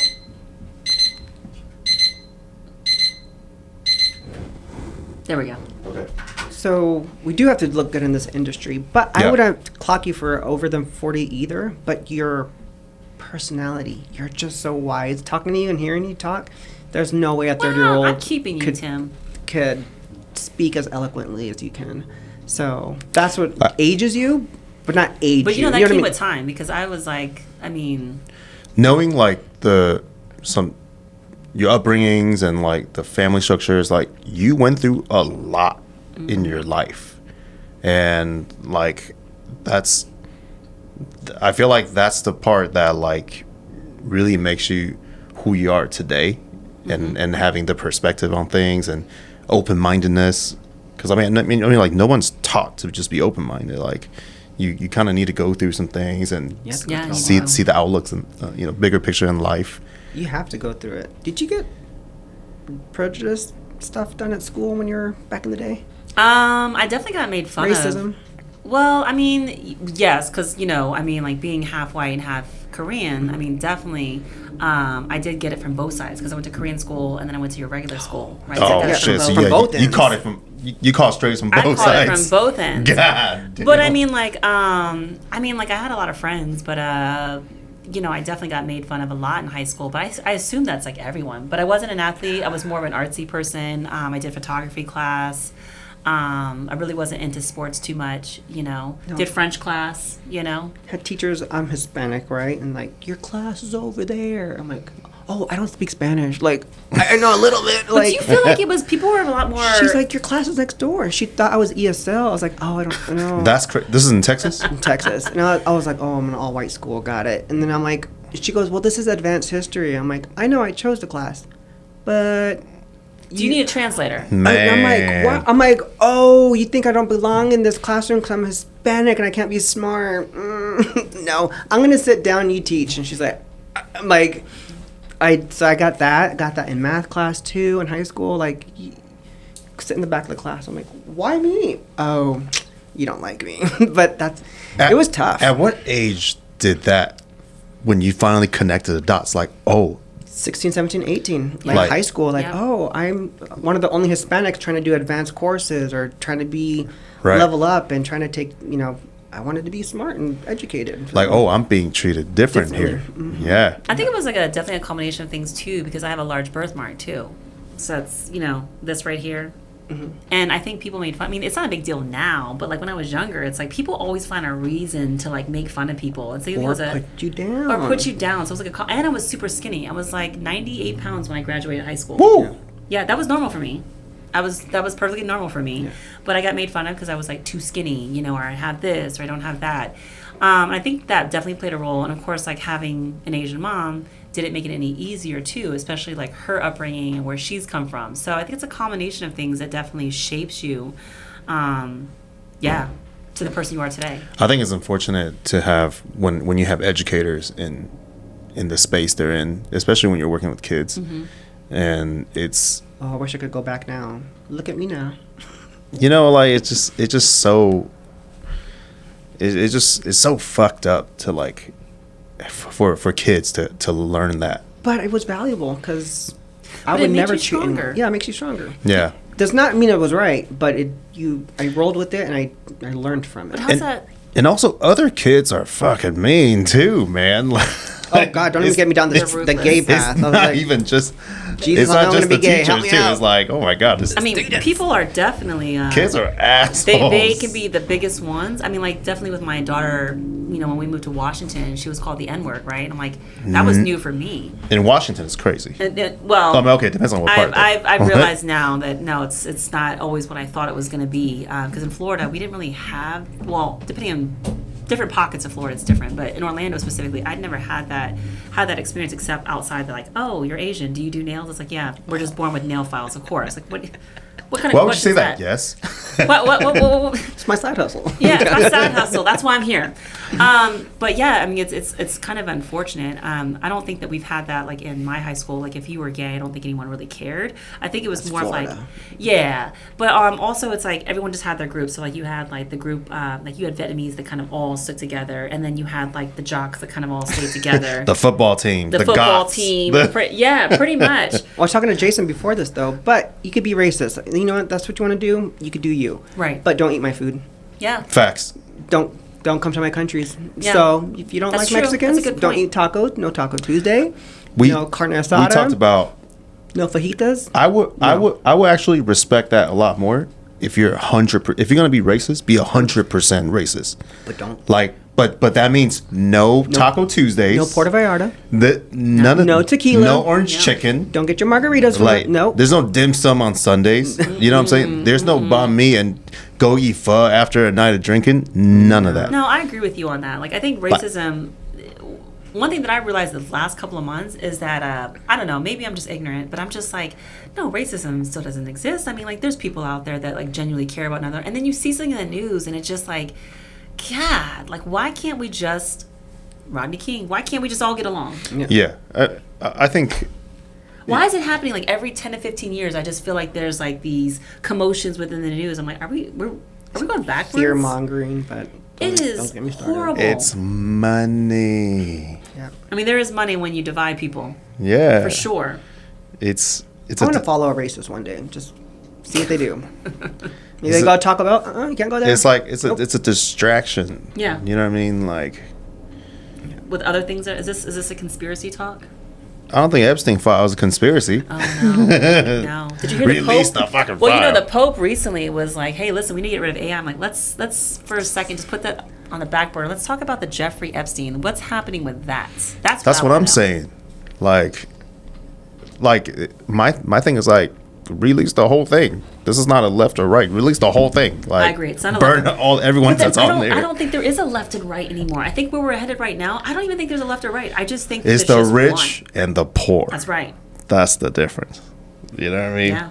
There we go. Okay. So we do have to look good in this industry, but I Yeah. wouldn't clock you for over than 40 either. But your personality, you're just so wise. Talking to you and hearing you talk, there's no way a 30-year-old Wow, I'm keeping you, could, Tim. could speak as eloquently as you can. So that's what I- ages you, but not age But you know you. that what I came mean? with time because I was like, Knowing like your upbringings and like the family structures, like you went through a lot in your life, and like I feel like that's the part that like really makes you who you are today, and having the perspective on things and open-mindedness. Because I mean like no one's taught to just be open-minded. Like you kind of need to go through some things and Yeah, Yeah, see the outlooks and bigger picture in life. You have to go through it. Did you get prejudice stuff done at school when you were back in the day? I definitely got made fun Racism? of. Well, I mean, yes, because, I mean, like being half white and half Korean, I mean, definitely, I did get it from both sides because I went to Korean school and then I went to your regular school, right? Oh, shit. So from both ends. You caught it you caught straight from both sides. I caught it from both ends. God damn. But I mean, like, I had a lot of friends, but, I definitely got made fun of a lot in high school, but I assume that's like everyone. But I wasn't an athlete. I was more of an artsy person. I did photography class. I really wasn't into sports too much, No. Did French class, Had teachers, I'm Hispanic, right? And like, your class is over there. I'm like, oh, I don't speak Spanish. Like, I know a little bit. But do you feel like people were a lot more... She's like, your class is next door. She thought I was ESL. I was like, oh, I don't know. That's crazy. This is in Texas? In Texas. And I was like, oh, I'm in an all-white school. Got it. And then I'm like, she goes, well, this is advanced history. I'm like, I know I chose the class, but... Do you need a translator? Man. I'm like, what? I'm like, oh, you think I don't belong in this classroom because I'm Hispanic and I can't be smart? No, I'm gonna sit down and you teach. And she's like, I'm like, I got that in math class too in high school. Like, sit in the back of the class. I'm like, why me? Oh, you don't like me. But it was tough. At what age did that? When you finally connected the dots, like, oh. 16, 17, 18, like high school, like, oh, I'm one of the only Hispanics trying to do advanced courses or trying to be level up and trying to take, I wanted to be smart and educated. Like, oh, I'm being treated different here. Mm-hmm. Yeah. I think it was like definitely a combination of things too, because I have a large birthmark too. So it's, this right here. Mm-hmm. And I think people made fun. I mean, it's not a big deal now, but like when I was younger, it's like people always find a reason to like make fun of people and say put you down. Or put you down. So it was like and I was super skinny. I was like 98 pounds when I graduated high school. Woo! Yeah, that was normal for me. That was perfectly normal for me. Yeah. But I got made fun of because I was like too skinny, or I have this or I don't have that. And I think that definitely played a role. And of course, like having an Asian mom didn't make it any easier too, especially like her upbringing and where she's come from. So I think it's a combination of things that definitely shapes you, to the person you are today. I think it's unfortunate to have when you have educators in the space they're in, especially when you're working with kids, and it's. Oh, I wish I could go back now. Look at me now. Like it's just so. It's so fucked up to like. For kids to learn that, but it was valuable because I would never treat. Yeah, it makes you stronger. Yeah, does not mean it was right, but I rolled with it and I learned from it. But how's that? And also, other kids are fucking mean too, man. Oh God! Don't even get me down the gay path. It's not even just. Jesus, it's not just the teachers too. Out. It's like, oh my God! People are definitely kids are assholes. They can be the biggest ones. I mean, like definitely with my daughter. When we moved to Washington, she was called the N-word, right? And I'm like, that was new for me. In Washington, it's crazy. Well, okay, it depends on what part. I've realized now that no, it's not always what I thought it was going to be. Because in Florida, we didn't really have. Well, depending on different pockets of Florida, it's different. But in Orlando specifically, I'd never had that experience except outside. They're like, oh, you're Asian. Do you do nails? It's like, yeah, we're just born with nail files, of course. Like, what kind of Why would you say that? Yes. What? It's my side hustle. Yeah, it's my side hustle. That's why I'm here. But yeah, I mean, it's kind of unfortunate. I don't think that we've had that like in my high school. Like if you were gay, I don't think anyone really cared. I think it was more Florida. Like, yeah. But also it's like everyone just had their group. So like you had like the group, like you had Vietnamese that kind of all stood together, and then you had like the jocks that kind of all stayed together. The football team. The football team. Pretty much. Well, I was talking to Jason before this though, but you could be racist. You know what? That's what you want to do. You could do you. Right. But don't eat my food. Yeah. Facts. Don't come to my countries. Yeah. So if you don't That's like true. Mexicans, That's a good don't point. eat tacos. No Taco Tuesday. No carne asada. We talked about. No fajitas. I would actually respect that a lot more if you're 100%. If you're gonna be racist, be 100% racist. But don't. But that means no Taco Tuesdays. No Puerto Vallarta. No tequila. No orange chicken. Don't get your margaritas from no. There's no dim sum on Sundays. You know what I'm saying? There's no banh mi and go eat pho after a night of drinking. None of that. No, I agree with you on that. Like I think racism. One thing that I realized the last couple of months is that I don't know, maybe I'm just ignorant, but I'm just like, no, racism still doesn't exist. I mean, like there's people out there that like genuinely care about another, and then you see something in the news, and it's just like. God, like why can't we just Rodney King? Why can't we just all get along? Yeah, I think. Why is it happening like every 10 to 15 years? I just feel like there's like these commotions within the news. I'm like, Are we going backwards? Fear mongering, but it is don't get me started. horrible. It's money. Yeah. I mean, there is money when you divide people. Yeah. For sure. It's I want to follow a racist one day. Just see what they do. Maybe they go to Taco Bell. You can't go there. It's like it's a distraction. Yeah. You know what I mean? Like, with other things, is this a conspiracy talk? I don't think Epstein file was a conspiracy. Oh no, no. Did you hear Release the Pope? the fucking Well, file. the Pope recently was like, "Hey, listen, we need to get rid of AI." I'm like, let's for a second just put that on the back burner. Let's talk about the Jeffrey Epstein. What's happening with that? That's what I'm saying. Like my thing is like, release the whole thing. This is not a left or right. Release the whole thing. Like, I agree. It's not a burn left. everyone that's on there. I don't think there is a left and right anymore. I think where we're headed right now, I don't even think there's a left or right. I just think it's the rich and the poor. That's right. That's the difference. You know what I mean? Yeah.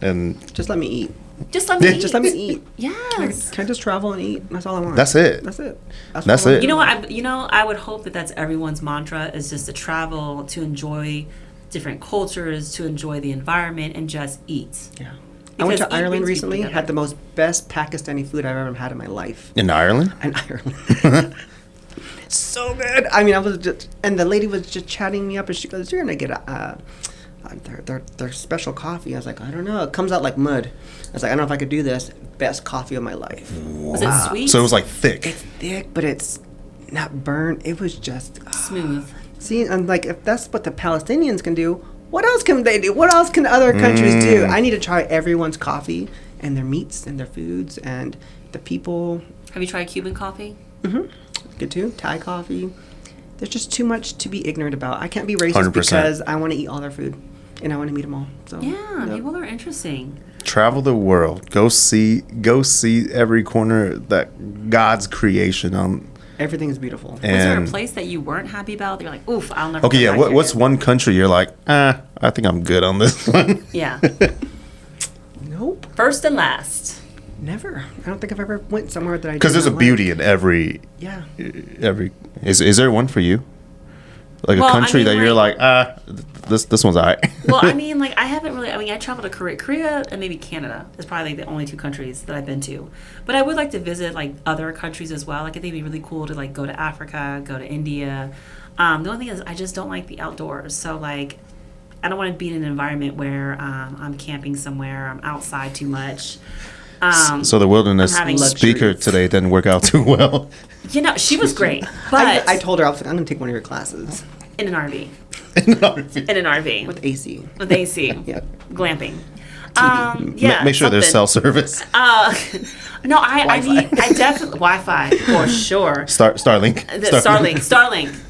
And just let me eat. Just let me eat. Just let me eat. Yes. Can I just travel and eat? That's all I want. that's it. That's it. That's it. You know what? I would hope that that's everyone's mantra is just to travel, to enjoy different cultures, to enjoy the environment, and just eat. Yeah. I went Because to Ireland brings people recently. together. Had the most best Pakistani food I've ever had in my life. In Ireland? In Ireland. So good. I mean, I was just, and the lady was just chatting me up, and she goes, "You're gonna get their special coffee." I was like, "I don't know. It comes out like mud." I was like, "I don't know if I could do this. Best coffee of my life." Was it sweet? So it was like thick. It's thick, but it's not burnt. It was just Smooth. See, I'm like, if that's what the Palestinians can do, what else can they do? What else can other countries do? I need to try everyone's coffee and their meats and their foods and the people. Have you tried Cuban coffee? Mm-hmm. Good too. Thai coffee. There's just too much to be ignorant about. I can't be racist 100%. because I want to eat all their food and I want to meet them all. So Yeah, yep. people are interesting. Travel the world. Go see every corner that God's creation. Everything is beautiful. Was there a And place that you weren't happy about? That you're like, oof, I'll never. okay, go yeah. back here What's again? one country you're like, I think I'm good on this one. Yeah. Nope. First and last. Never. I don't think I've ever went somewhere that I Because did there's a not beauty like. in every. Yeah. Is there one for you? Like Well, a country I mean, that you're like, this one's alright. Well, I mean, like, I haven't really. I mean, I traveled to Korea and maybe Canada. Is probably like the only two countries that I've been to. But I would like to visit like other countries as well. Like, I think it'd be really cool to like go to Africa, go to India. The only thing is, I just don't like the outdoors. So like, I don't want to be in an environment where I'm camping somewhere. I'm outside too much. So the wilderness I'm having speaker luxuries. today didn't work out too well. You know, she was great, but I told her, I was like, I'm going to take one of your classes in an RV. In In an RV with AC. with AC, Yeah. glamping. Yeah, Make sure there's something. cell service. No, I need. I definitely Wi-Fi for sure. Starlink. Starlink.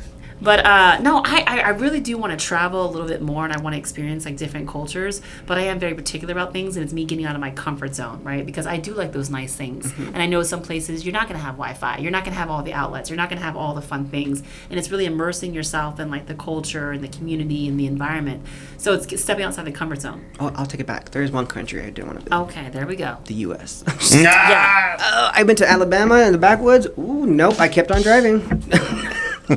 But no, I really do want to travel a little bit more, and I want to experience like different cultures. But I am very particular about things, and it's me getting out of my comfort zone, right? Because I do like those nice things, and I know some places you're not going to have Wi-Fi, you're not going to have all the outlets, you're not going to have all the fun things, and it's really immersing yourself in like the culture and the community and the environment. So it's stepping outside the comfort zone. Oh, I'll take it back. There is one country I do want to visit. Okay, there we go. The U.S. Yeah. I went to Alabama in the backwoods. Ooh, nope. I kept on driving.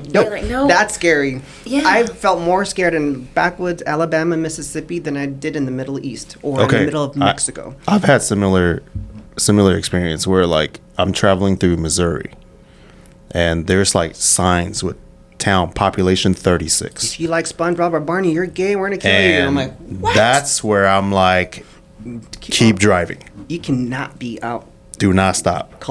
Nope. Like, no. That's scary. Yeah. I felt more scared in backwoods Alabama, Mississippi than I did in the Middle East or in the middle of Mexico. I've had similar experience where like I'm traveling through Missouri, and there's like signs with town population 36. If you like SpongeBob or Barney, you're gay. We're gonna kill you. I'm And like, what? that's where I'm like, keep driving. You cannot be out. Do not stop.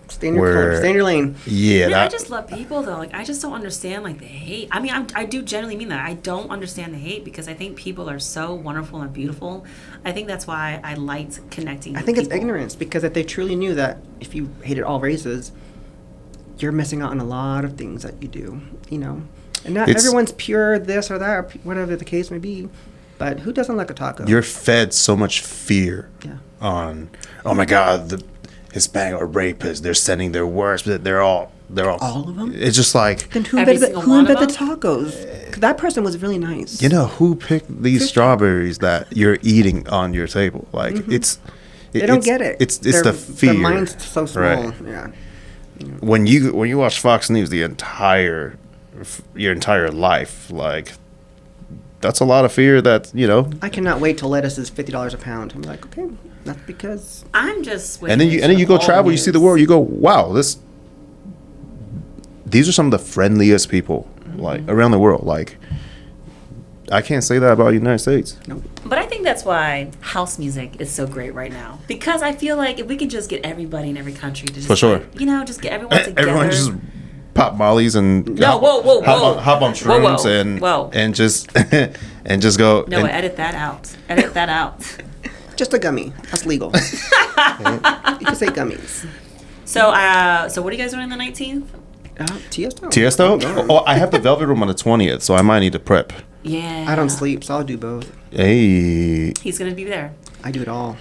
Stay in your color. Stay in your lane. Yeah, I mean, I just love people though. Like, I just don't understand like the hate. I mean, I do generally mean that. I don't understand the hate because I think people are so wonderful and beautiful. I think that's why I liked connecting. I think it's people. ignorance because if they truly knew that if you hated all races, you're missing out on a lot of things that you do, you know. And not everyone's pure this or that or whatever the case may be. But who doesn't like a taco? You're fed so much fear Yeah. on, oh my God, the Hispanic or rapists, they're sending their worst, but they're all All of them? It's just like, Then who Every invented single one of the them? tacos? 'Cause that person was really nice. you know, who picked these strawberries that you're eating on your table? Like They don't get it. It's the fear. Their mind's so small. Right. Yeah. When you watch Fox News your entire life, like that's a lot of fear that, I cannot wait till lettuce is $50 a pound. I'm like, okay, that's because I'm just. And then you go travel, you see the world, you go, wow, these are some of the friendliest people like around the world. Like, I can't say that about the United States. Nope. But I think that's why house music is so great right now. Because I feel like if we can just get everybody in every country to just, for sure, just get everyone together. Everyone just pop mollies and hop on shrooms and just and just go. No, edit that out. Edit that out. Just a gummy. That's legal. You can say gummies. So what are you guys doing on the 19th? Tiesto? Oh, I have the Velvet Room on the 20th, so I might need to prep. Yeah. I don't sleep, so I'll do both. Hey. He's going to be there. I do it all.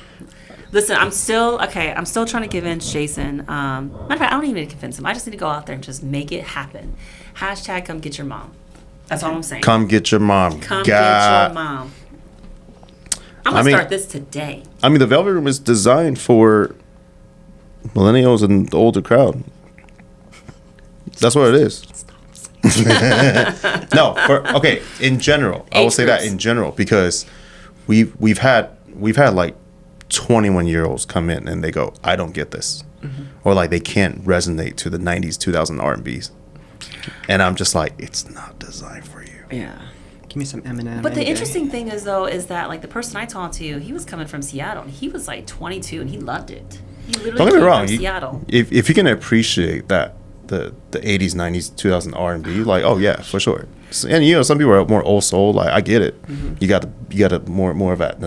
Listen, I'm still trying to convince Jason. Matter of fact, I don't even need to convince him. I just need to go out there and just make it happen. # come get your mom. That's all I'm saying. Come get your mom. Get your mom. I'm going to start this today. I mean, the Velvet Room is designed for millennials and the older crowd. That's what it is. In general, I will say that in general, because we've had like 21-year-olds come in and they go, I don't get this, or like they can't resonate to the 90s 2000 R&Bs, and I'm just like, it's not designed for you. Yeah, give me some Eminem. But the interesting thing is that like the person I talked to, he was coming from Seattle and he was like 22 and he loved it. He literally don't get me wrong, from Seattle. If you can appreciate that. The 80s, 90s, 2000 R&B, like, oh yeah, for sure. And some people are more old soul. Like, I get it. You got a more of that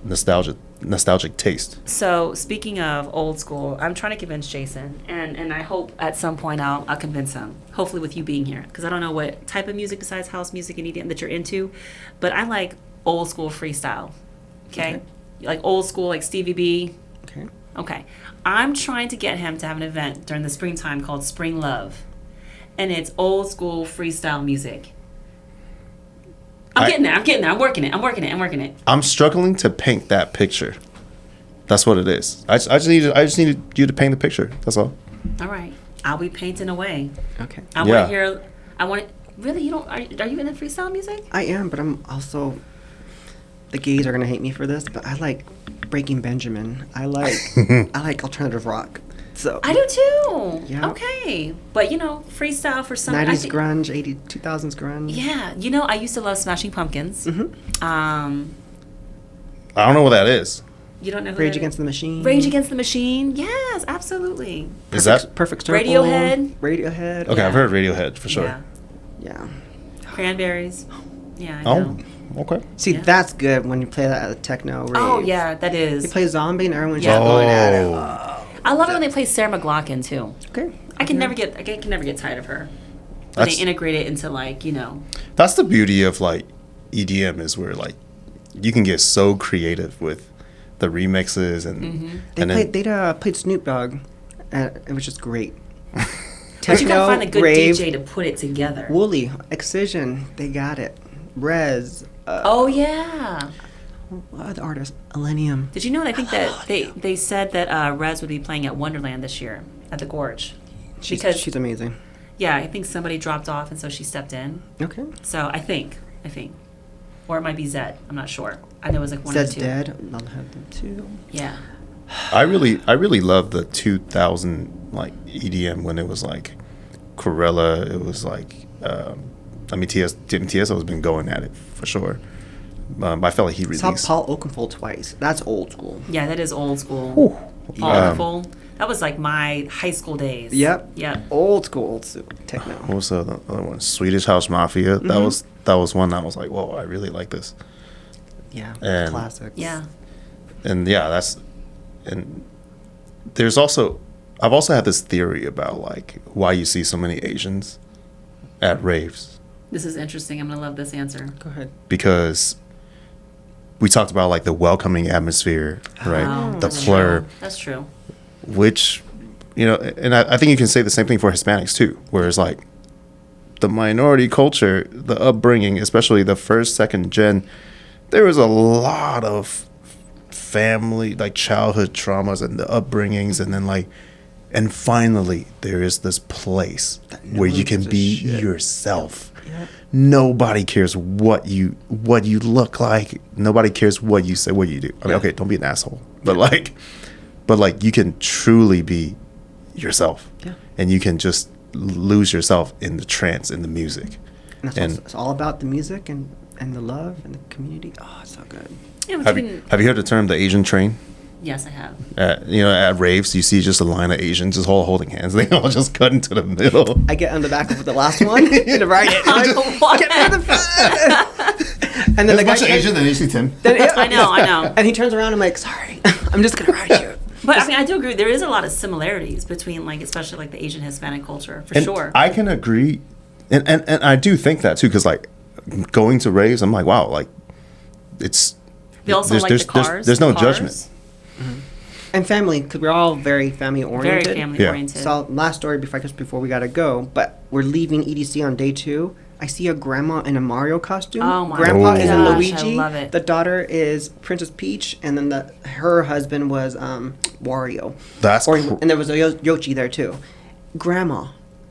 nostalgic taste. So speaking of old school, I'm trying to convince Jason, and I hope at some point I'll convince him. Hopefully with you being here, because I don't know what type of music besides house music and EDM that you're into, but I like old school freestyle. Okay. Like old school, like Stevie B. Okay. I'm trying to get him to have an event during the springtime called Spring Love. And it's old school freestyle music. I'm getting there. I'm working it. I'm struggling to paint that picture. That's what it is. I just need you to paint the picture. That's all. All right. I'll be painting away. Okay. I want to hear. Really, you don't? Are you into freestyle music? I am, but I'm also. The gays are gonna hate me for this, but I like Breaking Benjamin. I like alternative rock. So I do too. Yeah. Okay, but freestyle for some 90s grunge, 2000s grunge. Yeah, I used to love Smashing Pumpkins. I don't know what that is. You don't know who Rage Against the Machine. Rage Against the Machine. Yes, absolutely. Is that Perfect Circle? Radiohead. Okay, I've heard Radiohead for sure. Yeah. Cranberries. Yeah, I know. Okay. See, that's good when you play that at a techno rave. Oh, yeah, that is. You play Zombie and everyone's just going at it. I love it when they play Sarah McLachlan, too. Okay. I can never get tired of her. When they integrate it into, That's the beauty of, EDM is where, you can get so creative with the remixes and... They played Snoop Dogg, and it was just great. But you gotta find a good rave, DJ to put it together. Wooly, Excision, they got it. Rez. Oh yeah. What other artists? Millennium. Did you know? I think that they said that Rez would be playing at Wonderland this year at the Gorge. She's amazing. Yeah, I think somebody dropped off, and so she stepped in. Okay. So I think, or it might be Zed. I'm not sure. I know it was like one or two. Zed's dead. I'll have them too. Yeah. I really love the 2000 EDM when it was like Corella. It was like TSO has been going at it for sure. I felt like he released. I saw Paul Oakenfold twice. That's old school. Yeah, that is old school. Paul Oakenfold. That was like my high school days. Yep. Old school techno. What was the other one? Swedish House Mafia. Mm-hmm. That was one that was like, whoa, I really like this. Yeah. And classics. Yeah. And there's also, I've also had this theory about why you see so many Asians at raves. This is interesting. I'm gonna love this answer. Go ahead. Because we talked about the welcoming atmosphere, right? Oh, the flair. That's true. Which, and I think you can say the same thing for Hispanics too, where it's the minority culture, the upbringing, especially the first, second gen, there was a lot of family, childhood traumas and the upbringings, and then and finally there is this place where you can be yourself. Yep. Nobody cares what you look like. Nobody cares what you say, what you do. I mean, okay, don't be an asshole, but like you can truly be yourself, and you can just lose yourself in the trance, in the music. And it's all about the music and the love and the community. Oh, it's so good. Yeah, have you heard the term the Asian train? Yes, I have. At raves, you see just a line of Asians just all holding hands. They all just cut into the middle. I get on the back of the last one to ride it. And then the guy Asian, then you see Tim. I know. And he turns around. I'm like, sorry, I'm just gonna ride you. But I mean, I do agree. There is a lot of similarities between, like, especially like the Asian Hispanic culture, for sure. I can agree, and I do think that too, because like going to raves, I'm like, wow, like it's. They also like the cars. There's no judgment. Mm-hmm. And family, because we're all very family oriented. Very family oriented. So last story before we gotta go, but we're leaving EDC on day 2. I see a grandma in a Mario costume. Oh my Grandpa is in gosh, Luigi. I love it. The daughter is Princess Peach, and then her husband was Wario. And there was a Yoshi there too. Grandma.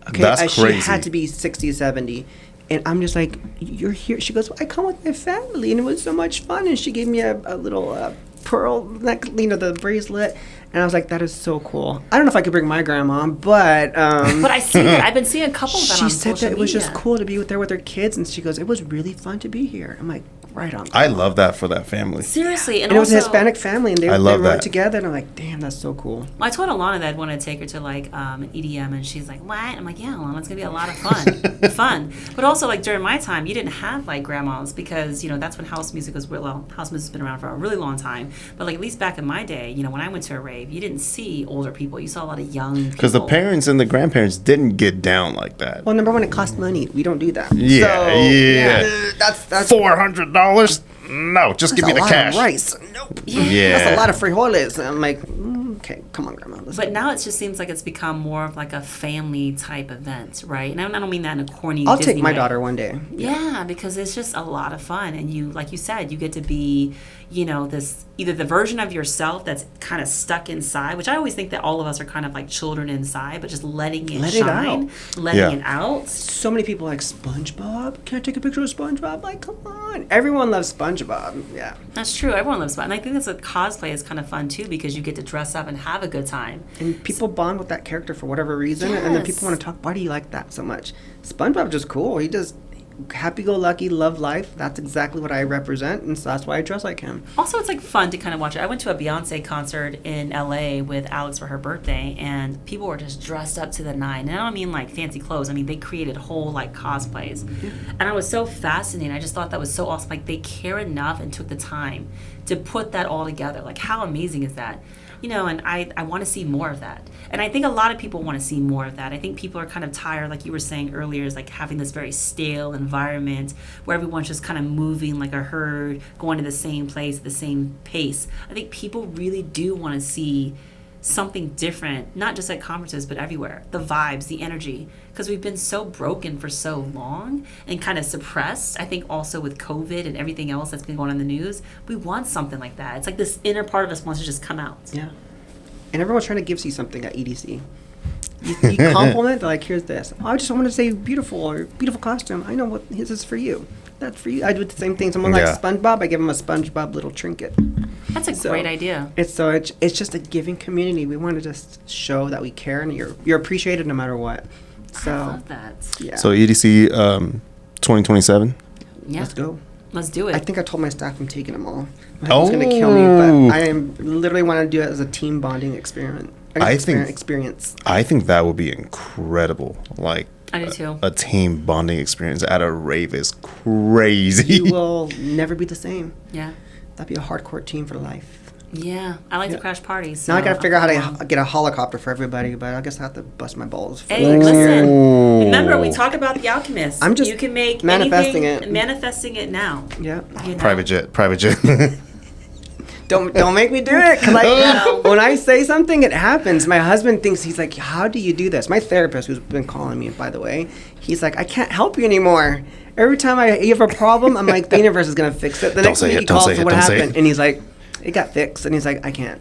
Okay, that's she crazy. had to be 60, 70. And I'm just like, you're here. She goes, I come with my family, and it was so much fun. And she gave me a little pearl the bracelet. And I was like, that is so cool. I don't know if I could bring my grandma, but... but I see it. I've been seeing a couple of them on social media. She said that it was just cool to be there with her kids. And she goes, it was really fun to be here. I'm like, right on. I love that for that family. Seriously. And it was a Hispanic family, and they were together. And I'm like, damn, that's so cool. Well, I told Alana that I'd want to take her to, like, an EDM. And she's like, what? I'm like, yeah, Alana, it's going to be a lot of fun. But also, like, during my time, you didn't have, like, grandmas. Because, that's when house music was... Well, house music has been around for a really long time. But, like, at least back in my day, when I went to a rave, you didn't see older people. You saw a lot of young people. Because the parents and the grandparents didn't get down like that. Well, number one, it costs money. We don't do that. Yeah. That's $400? No, just give me the cash. Of rice. Nope. Yeah. That's a lot of frijoles. And I'm like, okay, come on, Grandma. But now it just seems like it's become more of like a family type event, right? And I don't mean that in a corny I'll Disney take my way. daughter one day. Yeah, because it's just a lot of fun. And you, like you said, you get to be, this either the version of yourself that's kind of stuck inside, which I always think that all of us are kind of like children inside, but just letting it shine, letting it out. So many people are like, SpongeBob? Can I take a picture of SpongeBob? Like, come on. Everyone loves SpongeBob. Yeah. That's true. Everyone loves SpongeBob. And I think that's what cosplay is kind of fun too, because you get to dress up and have a good time. And people bond with that character for whatever reason. Yes. And then people want to talk, why do you like that so much? SpongeBob's just cool. He just happy-go-lucky, love life. That's exactly what I represent, and so that's why I dress like him. Also, it's like fun to kind of watch it. I went to a Beyonce concert in LA with Alex for her birthday, and people were just dressed up to the nine. And I don't mean like fancy clothes. I mean, they created whole like cosplays. And I was so fascinated. I just thought that was so awesome. Like, they care enough and took the time to put that all together. Like, how amazing is that? And I want to see more of that. And I think a lot of people want to see more of that. I think people are kind of tired, like you were saying earlier, is like having this very stale environment where everyone's just kind of moving like a herd, going to the same place at the same pace. I think people really do want to see something different, not just at conferences, but everywhere. The vibes, the energy. Because we've been so broken for so long and kind of suppressed. I think also with COVID and everything else that's been going on in the news, we want something like that. It's like this inner part of us wants to just come out. Yeah. And everyone's trying to give you something at EDC. You compliment, they're like, here's this. Oh, I just wanted to say beautiful or beautiful costume. I know what this is for you. That's for you. I do the same thing. Someone likes SpongeBob, I give them a SpongeBob little trinket. That's a great idea. It's just a giving community. We want to just show that we care and you're appreciated no matter what. So, I love that. Yeah. So EDC 2027? Yeah. Let's go. Let's do it. I think I told my staff I'm taking them all. My husband's going to kill me, but I am literally want to do it as a team bonding experiment. Experience. I think that would be incredible. Like, I do too. A team bonding experience at a rave is crazy. You will never be the same. Yeah. That'd be a hardcore team for life. Yeah, I like to crash parties. So now I got to figure out how to get a helicopter for everybody, but I guess I have to bust my balls. For hey, listen. Remember, we talk about The Alchemist. I'm just you can make manifesting manifesting it now. Yeah. Private jet. Don't make me do it. 'Cause when I say something, it happens. My husband thinks, he's like, how do you do this? My therapist, who's been calling me, by the way, he's like, I can't help you anymore. Every time you have a problem, I'm like, the universe is going to fix it. The next week he calls, so what happened? And he's like, it got fixed. And he's like, I can't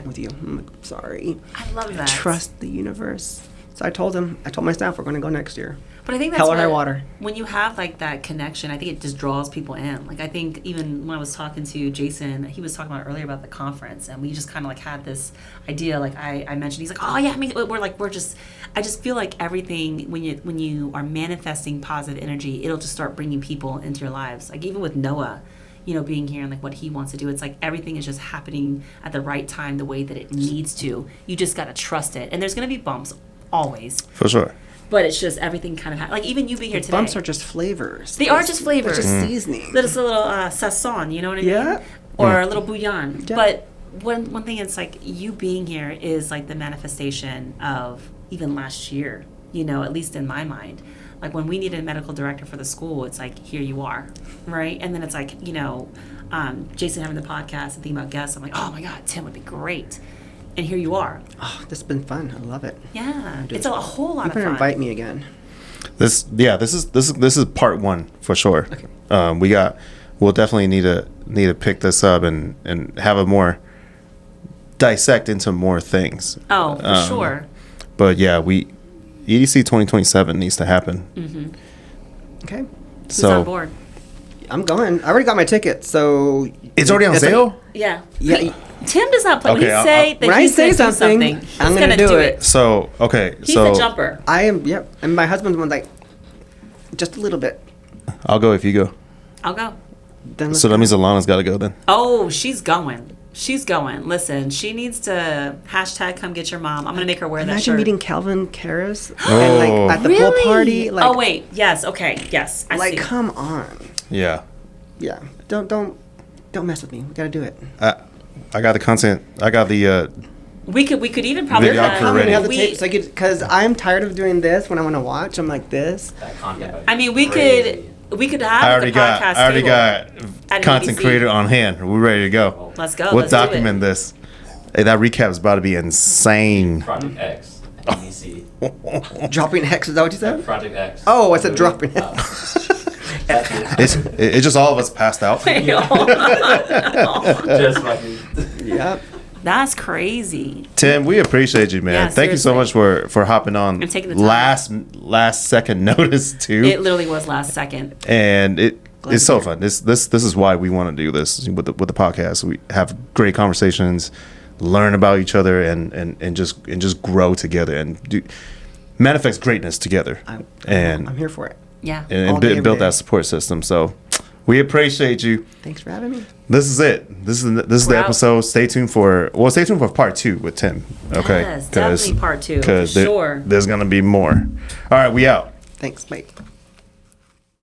with you. I'm like, sorry. I love that. Trust the universe. So I told my staff we're going to go next year. But But I think that's hell or high water. When you have like that connection, I think it just draws people in. Like I think even when I was talking to Jason, he was talking about earlier about the conference, and we just kind of like had this idea. Like I mentioned, he's like, oh yeah, I mean, I just feel like everything when you are manifesting positive energy, it'll just start bringing people into your lives. Like even with Noah, you know, being here and like what he wants to do, it's like everything is just happening at the right time, the way that it needs to. You just got to trust it, and there's gonna be bumps always. For sure. But it's just everything kind of like even you being here today. Bumps are just flavors. They are just flavors. They're just seasoning. There's a little sazon, you know what I mean? Yeah. Or a little bouillon. Yeah. But one thing, it's like you being here is like the manifestation of even last year, you know, at least in my mind. Like when we needed a medical director for the school, it's like, here you are, right? And then it's like, you know, Jason having the podcast and thinking about guests, I'm like, oh my God, Tim would be great. And here you are. Oh, this has been fun. I love it. Yeah, it's a whole lot of fun. You better invite me again. This is part one for sure. Okay. We'll definitely need to pick this up and have a more dissect into more things. Oh, for sure. But yeah, EDC 2027 needs to happen. Mm-hmm. Okay. Who's on board? I'm going. I already got my ticket, so it's already on sale. Yeah. Yeah. Tim does not play. Okay, when I he's say gonna something, do something, I'm he's gonna do it. So okay, he's a jumper. I am. Yep. And my husband's one like, just a little bit. I'll go if you go. I'll go. Then So that means Alana's got to go then. Oh, she's going. She's going. Listen, she needs to # come get your mom. I'm gonna make her wear that shirt. Imagine meeting Calvin Harris and like at the pool party. Like, oh wait, yes, okay, yes. I see. Come on. Yeah. Yeah. Don't mess with me. We gotta do it. I got the content. I got the. We could even probably Videographer ready. Have the tape so I could, because I'm tired of doing this when I want to watch. I'm like this. I mean, we could have I already got at content ABC. creator on hand. We're ready to go. Let's go. We'll Let's do document this. Hey, that recap is about to be insane. Project X at BBC. Dropping X, is that what you said? Project X. Oh, I said dropping It's just all of us passed out. Just fucking. Yep. That's crazy. Tim, we appreciate you, man. Yeah, Thank you so much for hopping on. And taking the time. last second notice too. It literally was last second. And it's so fun. This is why we want to do this with the podcast. We have great conversations, learn about each other, and just grow together and manifest greatness together. I'm here for it. Yeah. And build that support system. So we appreciate you. Thanks for having me. This is it. This is the episode. Stay tuned for part 2 with Tim. Okay. Yes, definitely part 2. For Because sure. there's gonna be more. All right, we out. Thanks, mate.